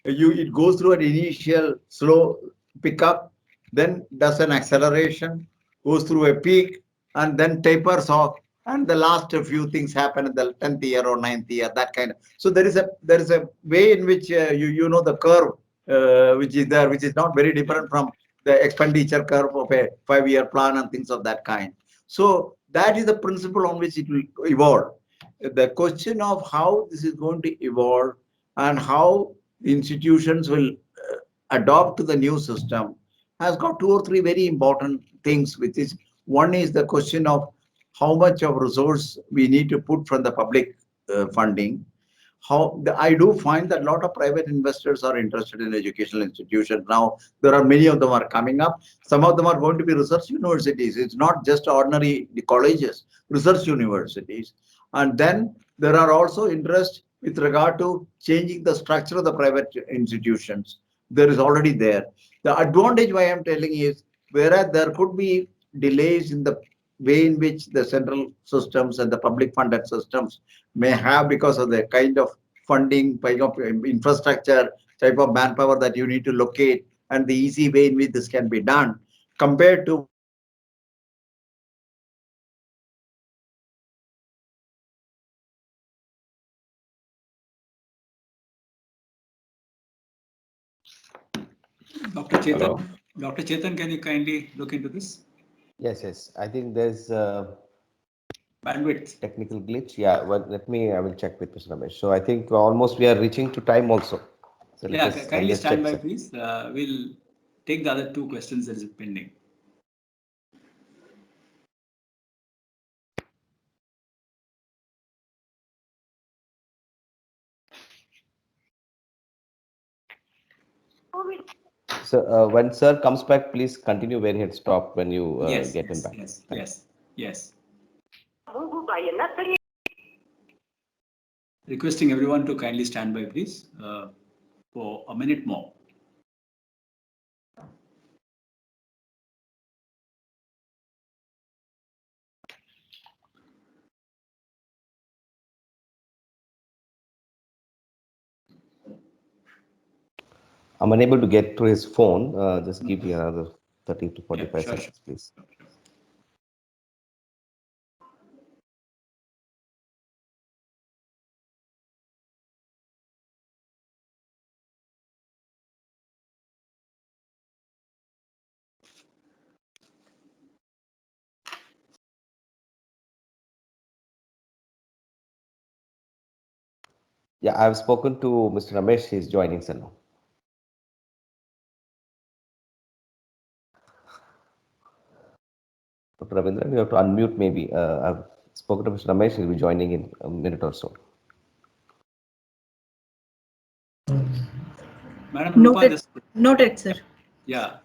it goes through an initial slow pickup, then does an acceleration, goes through a peak, and then tapers off, and the last few things happen in the 10th year or 9th year, that kind of. So there is a way in which the curve which is there, which is not very different from the expenditure curve of a 5-year plan and things of that kind. So that is the principle on which it will evolve. the question of how this is going to evolve and how institutions will adopt to the new system has got two or three very important things, which is one is the question of how much of resource we need to put from the public funding. I do find that a lot of private investors are interested in educational institutions. Now, there are many of them are coming up. Some of them are going to be research universities. It's not just ordinary colleges, research universities. And then there are also interest with regard to changing the structure of the private institutions. There is already there. The advantage why I'm telling is, whereas there could be delays in the way in which the central systems and the public funded systems may have because of the kind of funding, kind of infrastructure, type of manpower that you need to locate, and the easy way in which this can be done, compared to Dr. Chetan, Hello? Dr. Chetan, can you kindly look into this? Yes. I think there's a Bandwidth. technical glitch. Yeah, well, I will check with Mr. Ramesh. So I think almost we are reaching to time also. So Yeah, I'll kindly just stand check, by, sir. please. We'll take the other two questions that is pending. So when sir comes back, please continue where he had stopped when you Yes, get him yes, back. yes, Thanks. yes. Requesting everyone to kindly stand by, please, for a minute more. I'm unable to get to his phone. Just give me another 30 to 45 sure. seconds, please. Yeah, I've spoken to Mr. Ramesh. He's joining, sir, now. Dr. Ravindran, you have to unmute maybe. I've spoken to Mr. Ramesh. He'll be joining in a minute or so. Madam Rupa, Noted, sir. yeah,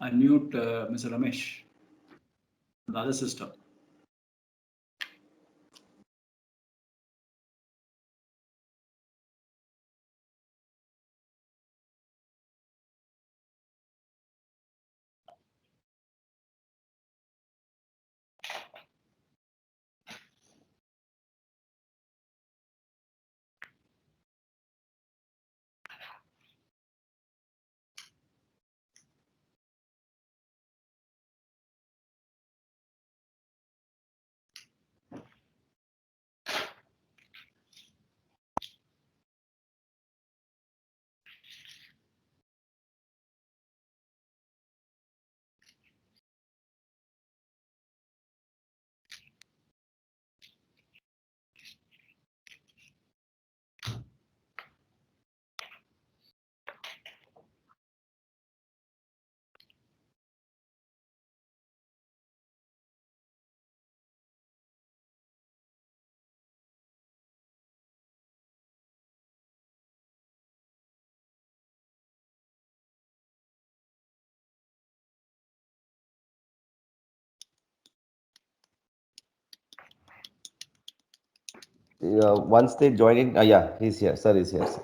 unmute Mr. Ramesh, the other system. Once they join in, yeah, he's here. Sir is here, sir.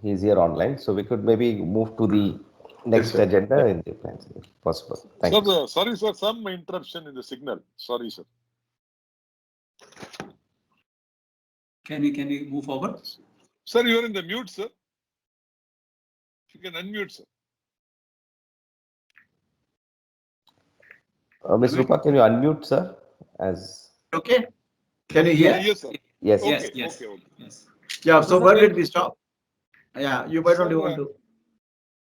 He's here online. So we could maybe move to the next sir. agenda in the plans, if possible. Thank you. Sir, sorry, sir, some interruption in the signal. Sorry, sir. Can we move forward? Sir, you are in the mute, sir. You can unmute, sir. Ms. Rupa, can you unmute, sir? As okay? Can you hear? Yes, sir. yes, Okay, Yes. okay. Yes. Yeah. So where did we stop? Yeah. You might only want to.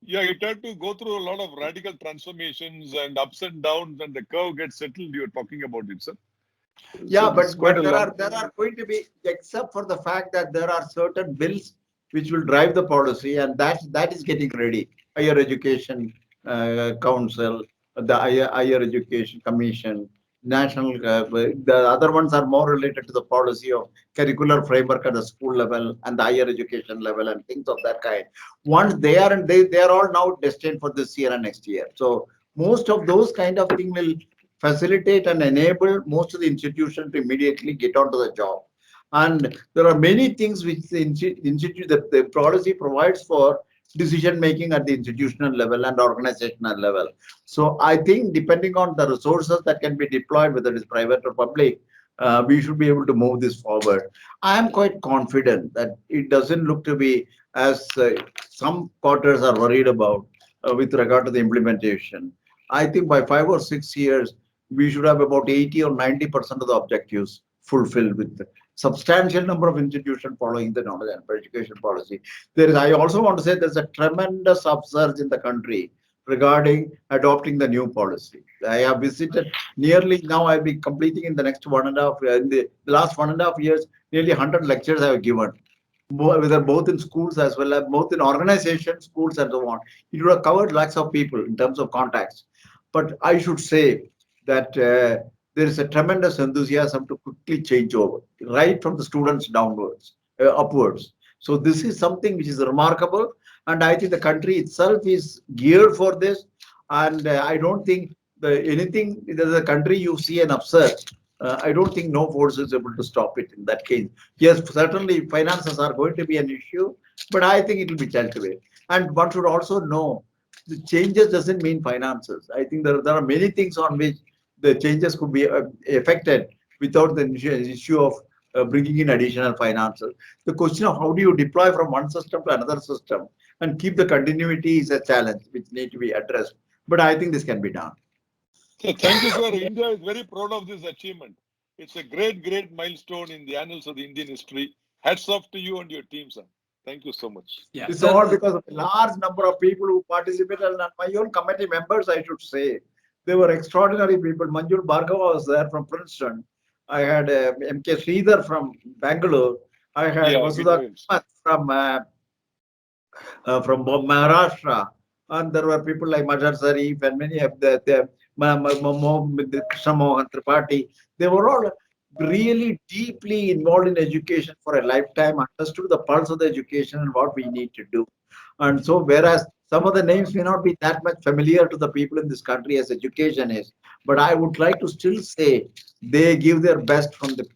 Yeah, it had to go through a lot of radical transformations and ups and downs, and the curve gets settled. You're talking about it, sir. Yeah, So it's but quite a there long. are going to be, except for the fact that there are certain bills which will drive the policy, and that is getting ready. Higher Education Council, the Higher Education Commission, National. The other ones are more related to the policy of curricular framework at the school level and the higher education level and things of that kind. Once they are, and they are all now destined for this year and next year. So most of those kind of thing will facilitate and enable most of the institution to immediately get onto the job. And there are many things which the institute, the policy provides for decision making at the institutional level and organizational level. So I think depending on the resources that can be deployed, whether it is private or public, we should be able to move this forward. I am quite confident that it doesn't look to be as some quarters are worried about with regard to the implementation. I think by 5 or 6 years, we should have about 80 or 90% of the objectives fulfilled with the substantial number of institutions following the knowledge and education policy. I also want to say there's a tremendous upsurge in the country regarding adopting the new policy. I have visited nearly, now I'll be completing in the next 1.5 years, in the last 1.5 years, nearly 100 lectures I have given, whether both in schools as well as both in organizations, schools and so on. It would have covered lakhs of people in terms of contacts. But I should say that there is a tremendous enthusiasm to quickly change over, right from the students downwards, upwards. So this is something which is remarkable, and I think the country itself is geared for this. And I don't think anything in the country you see an upset. I don't think no force is able to stop it in that case. Yes, certainly finances are going to be an issue, but I think it will be dealt with. And one should also know the changes doesn't mean finances. I think there are many things on which the changes could be affected without the issue of bringing in additional finances. The question of how do you deploy from one system to another system and keep the continuity is a challenge which need to be addressed. But I think this can be done. So thank you, sir. India is very proud of this achievement. It's a great, great milestone in the annals of the Indian history. Hats off to you and your team, sir. Thank you so much. Yeah, It's sir, all because of a large number of people who participated, and my own committee members, I should say. They were extraordinary people. Manjul Bhargava was there from Princeton. I had M.K. Sridhar from Bangalore. I had Vasudha Kamath from Maharashtra. And there were people like Mazhar Zarif and many of the Krishna Mohan Tripathi. They were all really deeply involved in education for a lifetime, understood the pulse of the education and what we need to do. And so, whereas some of the names may not be that much familiar to the people in this country as education is, but I would like to still say they give their best from the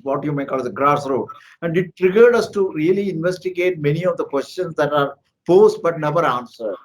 what you may call the grassroots. And it triggered us to really investigate many of the questions that are posed but never answered.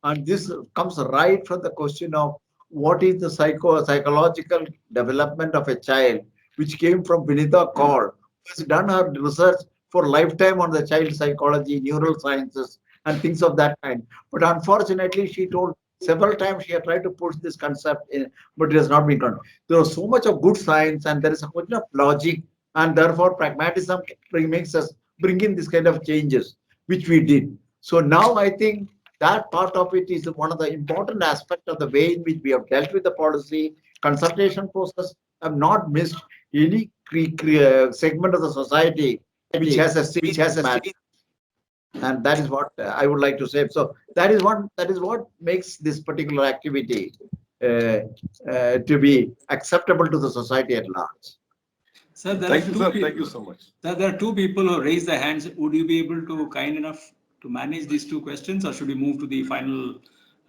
And this comes right from the question of what is the psychological development of a child, which came from Vinita Kaur, who has done her research for lifetime on the child psychology, neural sciences, and things of that kind. But unfortunately, she told several times she had tried to push this concept in, but it has not been done. There was so much of good science, and there is a question of logic, and therefore pragmatism makes us bring in this kind of changes, which we did. So now I think that part of it is one of the important aspects of the way in which we have dealt with the policy. Consultation process have not missed any segment of the society which has a and that is what I would like to say. So that is what makes this particular activity to be acceptable to the society at large. sir, Thank you, sir. Thank you so much. Sir, there are two people who raised their hands. Would you be able to kind enough to manage these two questions, or should we move to the final?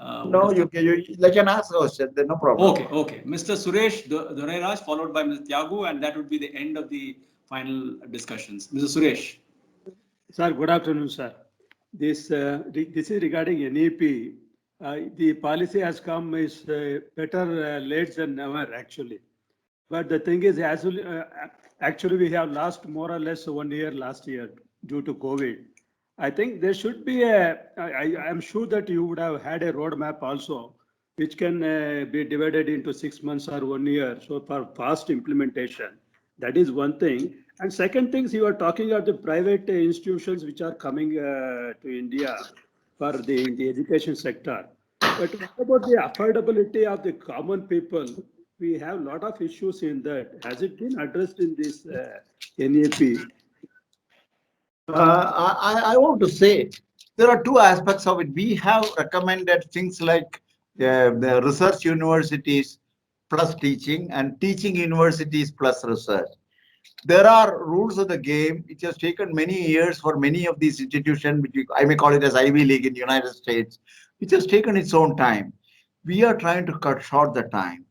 No, you can ask question. There's no problem. Okay. Mr. Suresh Dorairaj, followed by Mr. Tyagu, and that would be the end of the final discussions. Mr. Suresh. Sir, good afternoon, sir. This is regarding NEP. The policy has come is better late than never, actually. But the thing is, actually, we have lost more or less 1 year last year due to COVID. I think there should be I'm sure that you would have had a roadmap also, which can be divided into 6 months or 1 year. So for fast implementation, that is one thing. And second things, you are talking about the private institutions which are coming to India for the education sector. But what about the affordability of the common people we have a lot of issues in that. Has it been addressed in this NAP? I want to say there are two aspects of it. We have recommended things like the research universities plus teaching and teaching universities plus research. There are rules of the game. It has taken many years for many of these institutions, which I may call it as Ivy League in the United States, which has taken its own time. We are trying to cut short the time.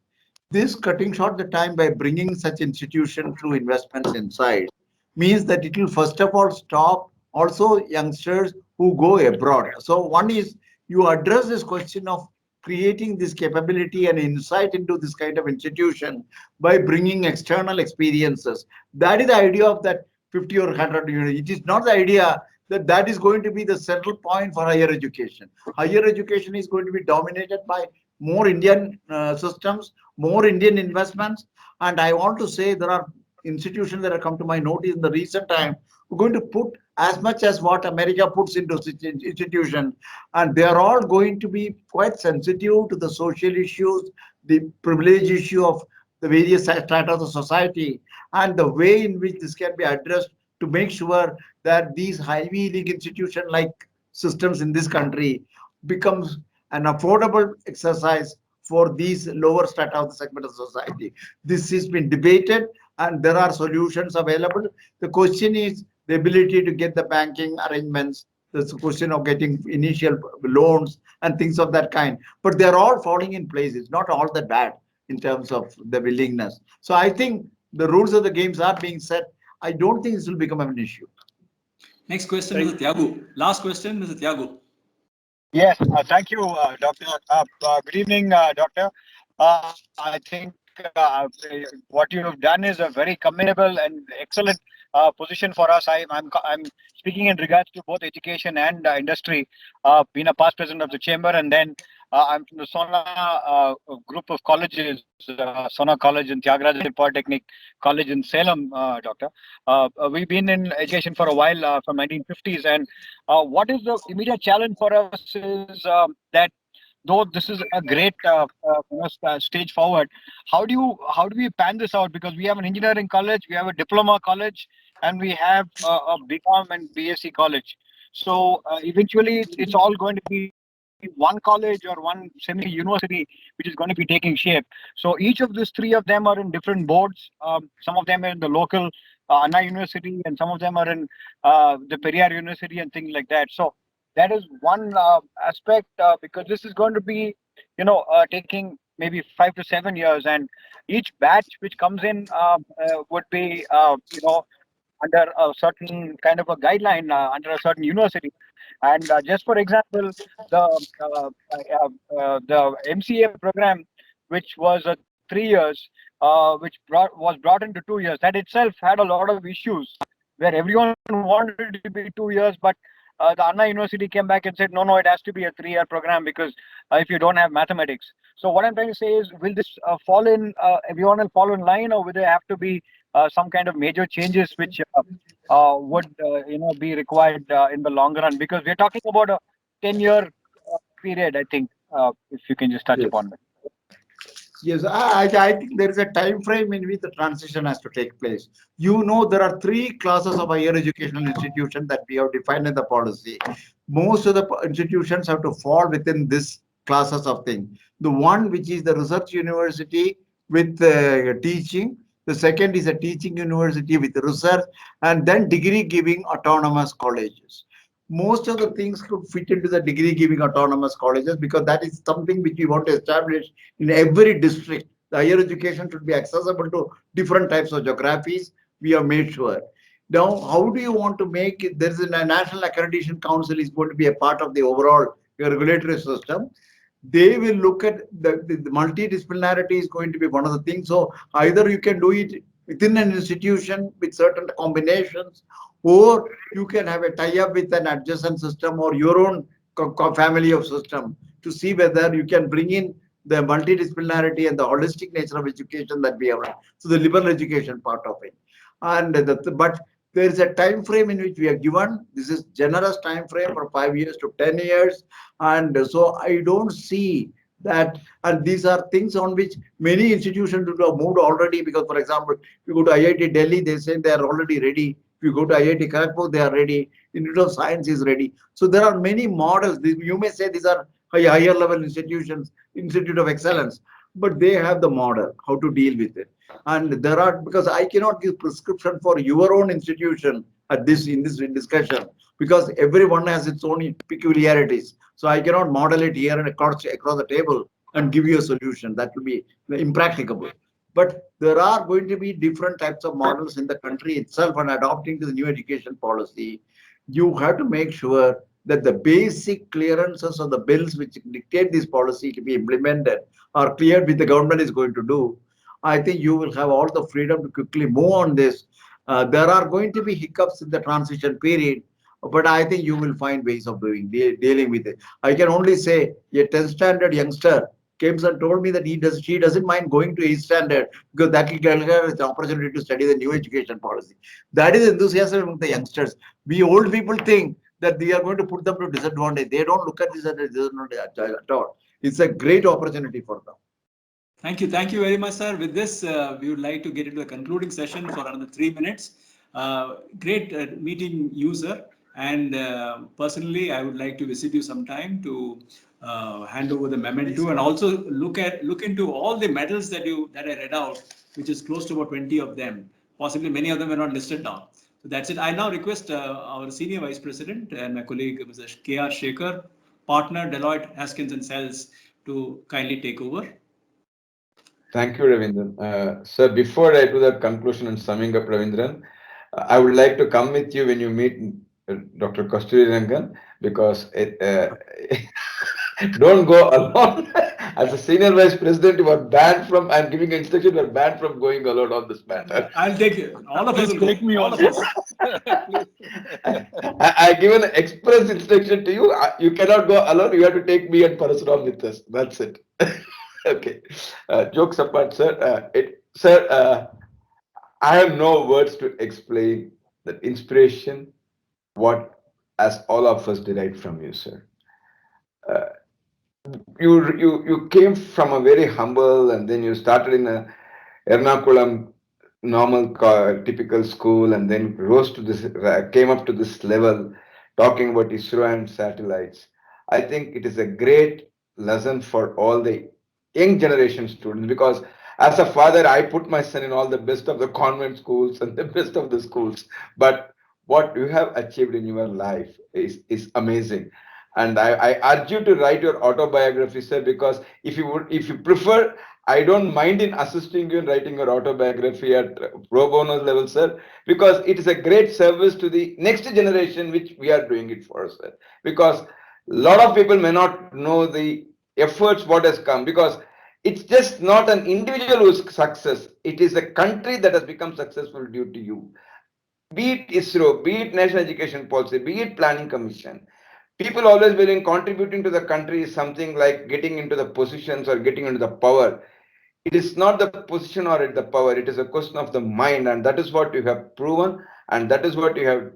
This cutting short the time by bringing such institutions through investments inside means that it will first of all stop also youngsters who go abroad. So one is you address this question of creating this capability and insight into this kind of institution by bringing external experiences. That is the idea of that 50 or 100 units. It is not the idea that that is going to be the central point for higher education. Higher education is going to be dominated by more Indian systems, more Indian investments. And I want to say there are institutions that have come to my notice in the recent time. We're going to put as much as what America puts into institutions, and they are all going to be quite sensitive to the social issues, the privilege issue of the various strata of the society, and the way in which this can be addressed to make sure that these Ivy League institution like systems in this country becomes an affordable exercise for these lower strata of the segment of society. This has been debated and there are solutions available. The question is the ability to get the banking arrangements, the question of getting initial loans and things of that kind. But they're all falling in place. It's not all that bad in terms of the willingness. So I think the rules of the games are being set. I don't think this will become an issue. Next question, Mr. Tyagu. Last question, Mr. Tyagu. Yes, thank you, Doctor. Good evening, Doctor. I think what you have done is a very commendable and excellent position for us. I'm speaking in regards to both education and industry. Being a past president of the chamber, and then I'm from the Sona group of colleges, Sona College and Tyagaraja Polytechnic College in Salem, Doctor. We've been in education for a while, from 1950s, and what is the immediate challenge for us is that though this is a great stage forward, how do we pan this out? Because we have an engineering college, we have a diploma college, and we have a BCom and BSc college. So eventually, it's all going to be one college or one semi-university which is going to be taking shape. So each of these three of them are in different boards. Some of them are in the local Anna University, and some of them are in the Periyar University and things like that. So that is one aspect, because this is going to be, taking maybe 5 to 7 years, and each batch which comes in would be, under a certain kind of a guideline, under a certain university. And just for example, the MCA program, which was 3 years, which was brought into 2 years, that itself had a lot of issues where everyone wanted it to be 2 years, but the Anna University came back and said, no, it has to be a 3-year program because if you don't have mathematics. So what I'm trying to say is, will this everyone will follow in line, or will there have to be some kind of major changes which would be required in the long run? Because we're talking about a 10-year period, I think, if you can just touch upon that. Yes, I think there is a time frame in which the transition has to take place. There are 3 classes of higher educational institutions that we have defined in the policy. Most of the institutions have to fall within this classes of thing. The one which is the research university with teaching. The second is a teaching university with research, and then degree giving autonomous colleges. Most of the things could fit into the degree giving autonomous colleges, because that is something which we want to establish in every district. The higher education should be accessible to different types of geographies. We have made sure. Now, how do you want to make it? There is a National Accreditation Council is going to be a part of the overall regulatory system. They will look at the multidisciplinarity is going to be one of the things. So either you can do it within an institution with certain combinations, or you can have a tie-up with an adjacent system or your own family of system to see whether you can bring in the multidisciplinarity and the holistic nature of education that we have. So the liberal education part of it. But there is a time frame in which we are given. This is generous time frame for 5 years to 10 years. And so I don't see That, and these are things on which many institutions would have moved already, because for example, if you go to IIT Delhi, they say they are already ready. If you go to IIT Kharagpur, they are ready. Institute of Science is ready. So there are many models. You may say these are higher level institutions, Institute of Excellence, but they have the model how to deal with it. And there are, because I cannot give prescription for your own institution at this in this discussion, because everyone has its own peculiarities. So I cannot model it here and across the table and give you a solution. That will be impracticable. But there are going to be different types of models in the country itself, and adopting to the new education policy, you have to make sure that the basic clearances of the bills which dictate this policy to be implemented are cleared, which the government is going to do. I think you will have all the freedom to quickly move on this. There are going to be hiccups in the transition period, but I think you will find ways of dealing with it. I can only say a 10th standard youngster came and told me that she doesn't mind going to 8th standard because that will give her the opportunity to study the new education policy. That is enthusiasm among the youngsters. We old people think that we are going to put them to disadvantage. They don't look at this as a disadvantage at all. It's a great opportunity for them. Thank you. Thank you very much, sir. With this, we would like to get into a concluding session for another 3 minutes. Great meeting you, sir. And personally, I would like to visit you sometime to hand over the memento and also look into all the medals that I read out, which is close to about 20 of them. Possibly many of them are not listed down. So that's it. I now request our Senior Vice President and my colleague, Mr. K.R. Shekhar, partner Deloitte Haskins and Sells, to kindly take over. Thank you, Ravindran. Sir, before I do the conclusion and summing up, Ravindran, I would like to come with you when you meet Dr. Kasturi Rangan, because don't go alone. As a senior vice president, you are banned from, I'm giving instruction, you are banned from going alone on this matter. I'll take it. All of us will Take me all on of us. I given express instruction to you. You cannot go alone. You have to take me and Parasuram with us. That's it. Okay. Jokes apart, sir. Sir, I have no words to explain the inspiration, what as all of us derived from you, sir. You came from a very humble, and then you started in a Ernakulam normal typical school, and then rose to this, came up to this level, talking about ISRO and satellites. I think it is a great lesson for all the young generation students, because as a father, I put my son in all the best of the convent schools and the best of the schools. But what you have achieved in your life is amazing. And I urge you to write your autobiography, sir, because if you prefer, I don't mind in assisting you in writing your autobiography at pro bono level, sir, because it is a great service to the next generation, which we are doing it for, sir. Because a lot of people may not know the efforts what has come, because it's just not an individual who's success. It is a country that has become successful due to you. Be it ISRO, be it National Education Policy, be it Planning Commission. People always believe contributing to the country is something like getting into the positions or getting into the power. It is not the position or the power. It is a question of the mind, and that is what you have proven, and that is what you have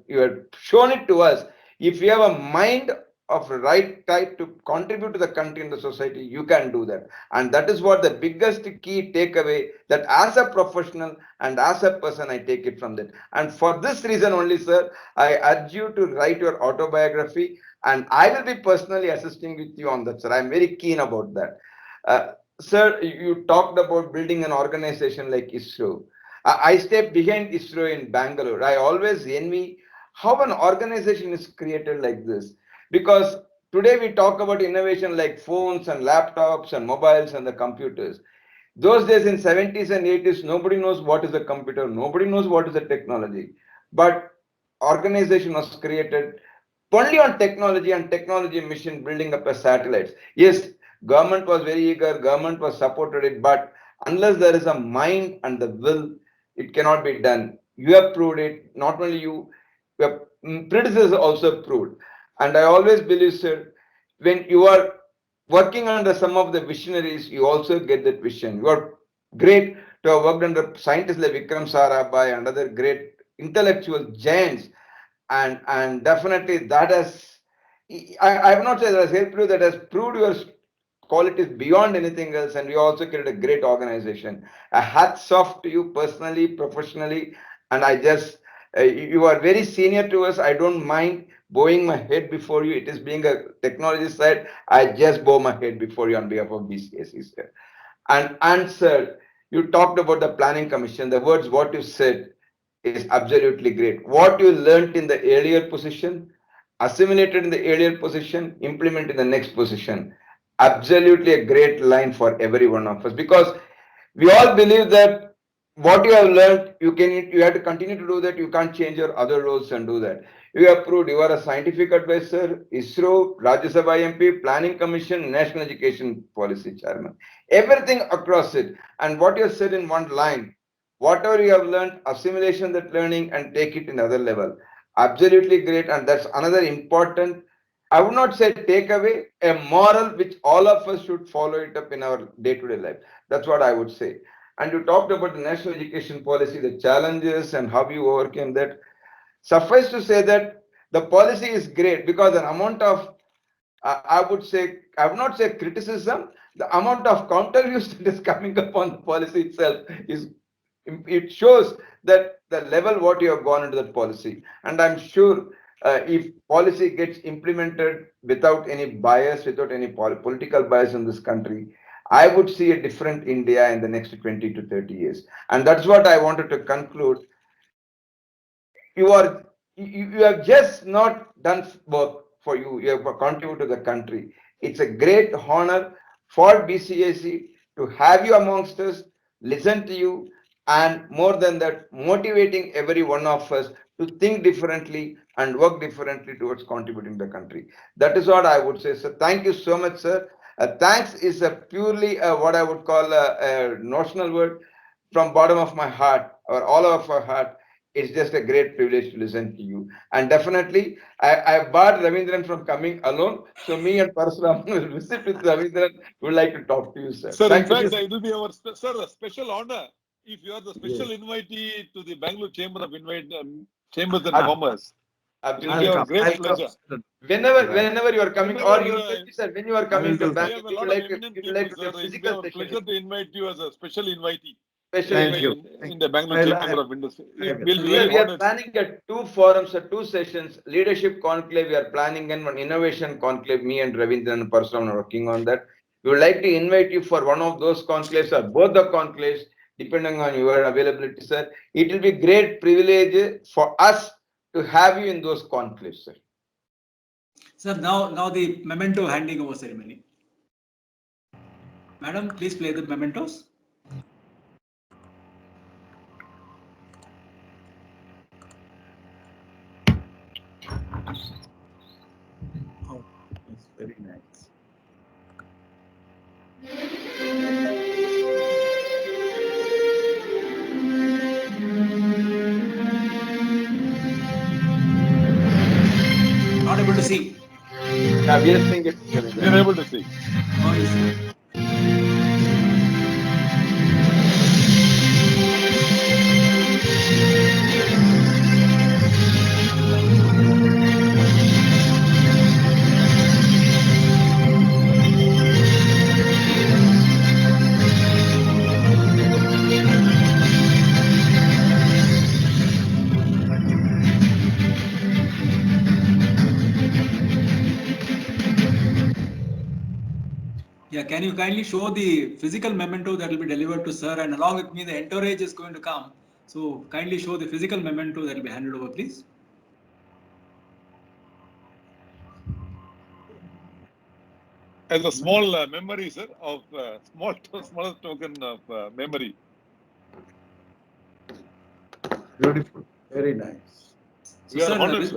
shown it to us. If you have a mind of right type to contribute to the country and the society, you can do that. And that is what the biggest key takeaway, that as a professional and as a person, I take it from that. And for this reason only, sir, I urge you to write your autobiography, and I will be personally assisting with you on that, sir. I'm very keen about that. Sir, you talked about building an organization like ISRO. I stay behind ISRO in Bangalore. I always envy how an organization is created like this. Because today we talk about innovation like phones and laptops and mobiles and the computers. Those days in 70s and 80s, nobody knows what is a computer. Nobody knows what is a technology. But organization was created only on technology and technology mission, building up a satellites. Yes, government was very eager, government was supported it, but unless there is a mind and the will, it cannot be done. You have proved it. Not only you, your predecessors also proved. And I always believe, sir, when you are working under some of the visionaries, you also get that vision. You are great to have worked under scientists like Vikram Sarabhai and other great intellectual giants. And definitely that has, I have not said that has helped you, that has proved your qualities beyond anything else, and we also created a great organization. A hats off to you personally, professionally, and I just you are very senior to us. I don't mind bowing my head before you. It is being a technology side. I just bow my head before you on behalf of BCSC, sir. And answered. You talked about the planning commission. The words what you said is absolutely great. What you learned in the earlier position, assimilated in the earlier position, implement in the next position. Absolutely a great line for every one of us, because we all believe that what you have learned, you have to continue to do that. You can't change your other roles and do that. You have proved you are a scientific advisor, ISRO, Rajya Sabha MP, Planning Commission, National Education Policy Chairman. Everything across it. And what you have said in one line, whatever you have learned, assimilation that learning and take it in another level. Absolutely great. And that's another important, I would not say takeaway, a moral which all of us should follow it up in our day-to-day life. That's what I would say. And you talked about the national education policy, the challenges and how you overcame that. Suffice to say that the policy is great because an amount of, I would not say criticism, the amount of counter use that is coming upon the policy itself is, it shows that the level what you have gone into that policy. And I'm sure if policy gets implemented without any bias, without any political bias in this country, I would see a different India in the next 20 to 30 years. And that's what I wanted to conclude. You have just not done work for you. You have contributed to the country. It's a great honor for BCSC to have you amongst us, listen to you, and more than that, motivating every one of us to think differently and work differently towards contributing to the country. That is what I would say. So thank you so much, sir. Thanks is a purely what I would call a notional word from bottom of my heart or all of our heart. It's just a great privilege to listen to you. And definitely, I barred Ravindran from coming alone. So me and Parasuram will visit with Ravindran. Would like to talk to you, sir. Sir, Thank in you. fact, it will be our a special honor if you are the special invitee to the Bangalore Chamber of Chambers and Commerce. It will be our great pleasure. Whenever you are coming, or you sir, when you are coming to We have Bangalore, a lot of eminent people, sir. It will be our pleasure to invite you as a special invitee. Thank you. In the Bangalore Chamber of Industry. It will be very We are honored. planning two forums, two sessions, leadership conclave. We are planning and one innovation conclave. Me and Ravindran and Parasuram are working on that. We would like to invite you for one of those conclaves or both the conclaves, depending on your availability, sir. It will be great privilege for us to have you in those conclaves, sir. Sir, now the memento handing over ceremony. Madam, please play the mementos. Oh, that's very nice. Not able to see. Yeah, we are seeing it. We are able to see. Oh, yes. Yeah, can you kindly show the physical memento that will be delivered to sir, and along with me the entourage is going to come. So kindly show the physical memento that will be handed over, please. As a small memory, sir, of small token of memory. Beautiful. Very nice. We are sir, honored.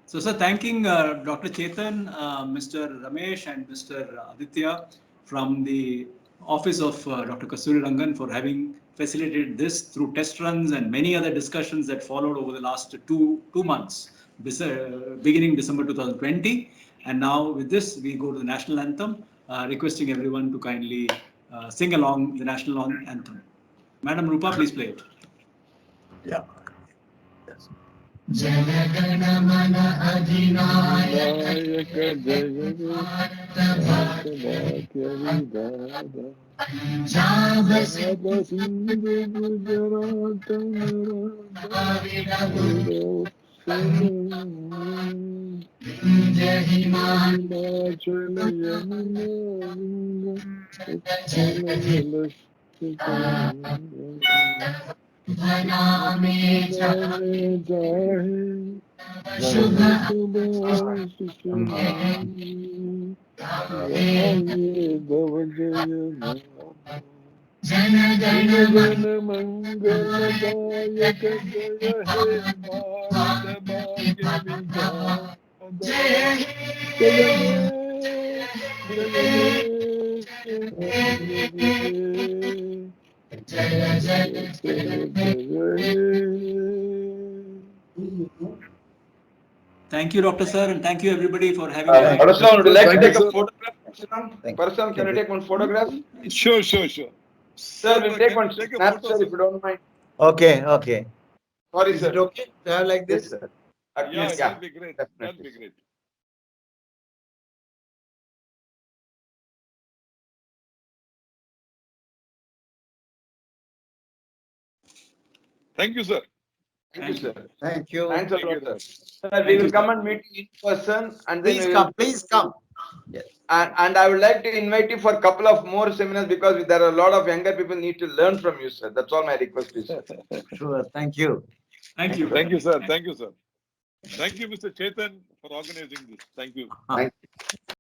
So, sir, thanking Dr. Chetan, Mr. Ramesh, and Mr. Aditya from the office of Dr. Kasturirangan for having facilitated this through test runs and many other discussions that followed over the last two months, beginning December 2020. And now with this, we go to the national anthem, requesting everyone to kindly sing along the national anthem. Madam Rupa, please play it. Yeah. Yes. Jana Gana Mana अधिनायक नायक जय हे भारत भाग्य विधाता पंजाब पंजाब सिंधु गुजरात विंध्य हिमाचल हिमाचल यमुना उत्कल भला में जाहे शुभ जनगण जन मंगलदायक जय हे भारत भाग्य विधाता जय जय जय जय Thank you, Dr. Sir, and thank you everybody for having Parasuram, would you like to Thank you, take a sir. photograph? Parasuram? Thank you. Parasuram, can you take one photograph? Sure. Sir, we'll take can one you take a snap, photo, sir, sir? if you don't mind. Okay. Sorry, Is sir. it okay to have like Yes, this? sir. Yeah, Yes, that'll be great. That'll definitely. be great. Thank you, sir. Thank you, sir. Thank you. Thanks a Thank you, lot, sir. sir. Sir, we will come and meet you in person, and then Please we come, will. please come. Yes. And I would like to invite you for a couple of more seminars because there are a lot of younger people need to learn from you, sir. That's all my request is, sir. Sure, thank you. Thank you. Thank you, sir. Thank you, sir. Thank you, Mr. Chetan, for organizing this. Thank you. Thank you.